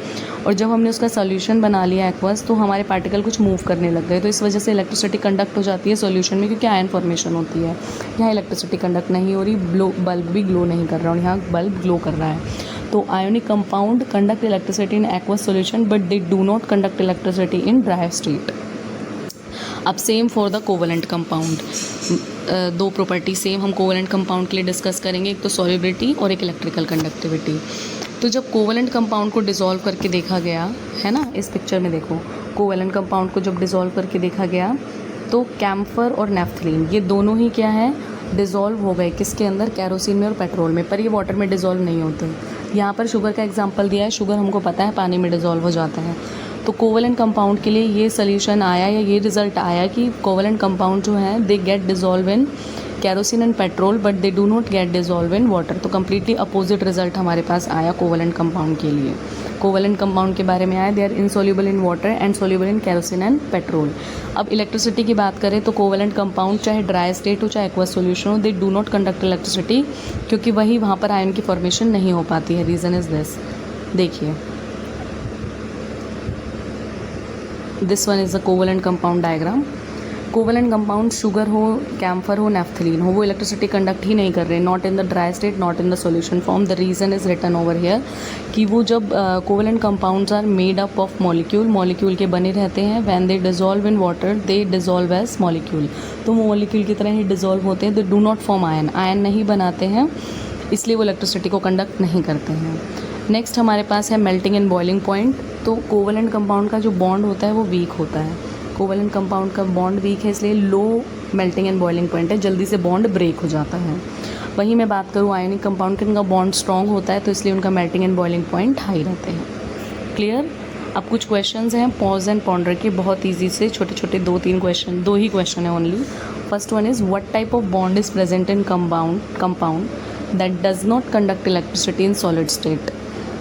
और जब हमने उसका सॉल्यूशन बना लिया एक्वस, तो हमारे पार्टिकल कुछ मूव करने लग गए, तो इस वजह से इलेक्ट्रिसिटी कंडक्ट हो जाती है सॉल्यूशन में, क्योंकि आयन फॉर्मेशन होती है। यहाँ इलेक्ट्रिसिटी कंडक्ट नहीं हो रही, बल्ब भी ग्लो नहीं कर रहा, और यहाँ बल्ब ग्लो कर रहा है। तो ionic compound conduct electricity in aqueous solution but they do not conduct electricity in dry state. अब same for the covalent compound, दो प्रॉपर्टी सेम हम कोवलेंट कंपाउंड के लिए डिस्कस करेंगे, एक तो सॉल्युबिलिटी और एक इलेक्ट्रिकल कंडक्टिविटी। तो जब कोवलेंट कंपाउंड को डिसॉल्व करके देखा गया है ना, इस पिक्चर में देखो, कोवलेंट कंपाउंड को जब डिसॉल्व करके देखा गया तो कैम्फर और नेफ्थलीन ये दोनों ही क्या है, डिसॉल्व हो गए किसके अंदर, केरोसिन में और पेट्रोल में, पर ये वाटर में डिसॉल्व नहीं होते। यहाँ पर शुगर का एग्जांपल दिया है, शुगर हमको पता है पानी में डिसॉल्व हो जाता है। तो कोवलेंट कंपाउंड के लिए ये सोल्यूशन आया या ये रिजल्ट आया कि कोवलेंट कंपाउंड जो है they get dissolve in kerosene and petrol but they do not gate dissolve in water. तो कम्प्लीटली अपोजिट रिजल्ट हमारे पास आया कोवलेंट कंपाउंड के लिए। कोवलेंट कंपाउंड के बारे में आया, they are insoluble in water and soluble in kerosene and petrol. अब इलेक्ट्रिसिटी की बात करें तो कोवलेंट कंपाउंड चाहे ड्राई स्टेट हो चाहे एक्वस सॉल्यूशन हो, they do not conduct electricity, क्योंकि वहाँ पर आयन की फॉर्मेशन नहीं हो पाती है। रीज़न इज दिस, देखिए this one is the covalent compound diagram. Covalent compound sugar हो, कैम्फर हो, नेफ्थलीन हो, वो इलेक्ट्रिसिटी कंडक्ट ही नहीं कर रहे, not in the dry state, not in the solution form. The reason is written over here कि वो जब covalent compounds are made up of molecule के बने रहते हैं, when they dissolve in water they dissolve as molecule, तो वो मॉलिक्यूल की तरह ही डिसॉल्व होते हैं। दे डू नॉट फॉर्म आयन नहीं बनाते हैं, इसलिए वो इलेक्ट्रिसिटी को कंडक्ट नहीं करते हैं। नेक्स्ट हमारे पास है मेल्टिंग एंड बॉइलिंग पॉइंट। तो कोवलेंट कंपाउंड का जो बॉन्ड होता है वो वीक होता है, कोवलेंट कंपाउंड का बॉन्ड वीक है, इसलिए low melting and boiling point है, जल्दी से बॉन्ड ब्रेक हो जाता है। वहीं मैं बात करूँ आयनिक कंपाउंड का, उनका बॉन्ड स्ट्रॉन्ग होता है तो इसलिए उनका melting and boiling point high रहते हैं। क्लियर? अब कुछ क्वेश्चंस हैं पॉज एंड पॉन्डर के, बहुत ईजी से छोटे छोटे 2-3 क्वेश्चन, 2 ही क्वेश्चन है only. First one is what type of bond is present in compound that does not conduct electricity in solid state.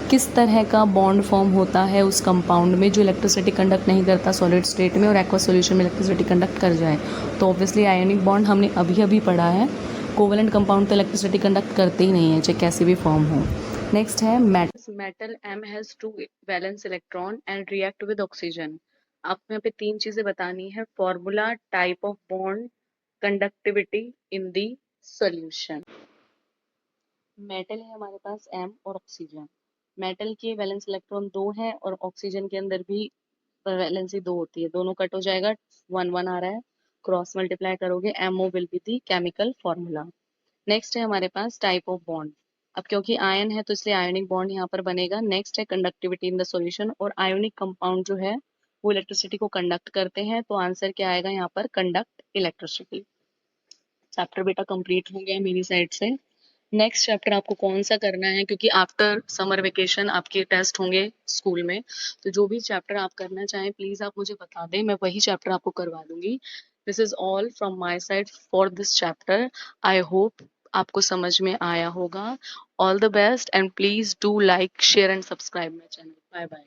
किस तरह का बॉन्ड फॉर्म होता है उस कंपाउंड में जो इलेक्ट्रिसिटी कंडक्ट नहीं करता सॉलिड स्टेट में और एक्वा सॉल्यूशन में इलेक्ट्रिसिटी कंडक्ट कर जाए। तो ऑब्वियसली आयनिक बॉन्ड हमने अभी अभी पढ़ा है। कोवेलेंट कंपाउंड तो इलेक्ट्रिसिटी कंडक्ट करते ही नहीं है, चाहे कैसे भी फॉर्म हो। नेक्स्ट है metal M has 2 valence electron and react with oxygen। आपको यहाँ पे 3 चीजें बतानी है, formula, type of bond, conductivity in the solution. Metal है हमारे पास M और ऑक्सीजन। मेटल के वैलेंस इलेक्ट्रॉन 2 हैं और ऑक्सीजन के अंदर भी वैलेंसी 2 होती है, दोनों कट हो जाएगा, 1 1 आ रहा है, क्रॉस मल्टीप्लाई करोगे, MO will be the chemical formula. Next है हमारे पास टाइप ऑफ बॉन्ड। अब क्योंकि आयन है तो इसलिए आयोनिक बॉन्ड यहाँ पर बनेगा। नेक्स्ट है कंडक्टिविटी इन द सॉल्यूशन, और आयोनिक कंपाउंड जो है वो इलेक्ट्रिसिटी को कंडक्ट करते हैं, तो आंसर क्या आएगा यहाँ पर, कंडक्ट इलेक्ट्रिसिटी। चैप्टर बेटा कंप्लीट हो गया मेरी साइड से। नेक्स्ट चैप्टर आपको कौन सा करना है, क्योंकि आफ्टर समर वेकेशन आपके टेस्ट होंगे स्कूल में, तो जो भी चैप्टर आप करना चाहें प्लीज आप मुझे बता दें, मैं वही चैप्टर आपको करवा दूंगी। This is all from my side for this chapter. I hope आपको समझ में आया होगा। All the best and please do like share and subscribe my channel. Bye bye.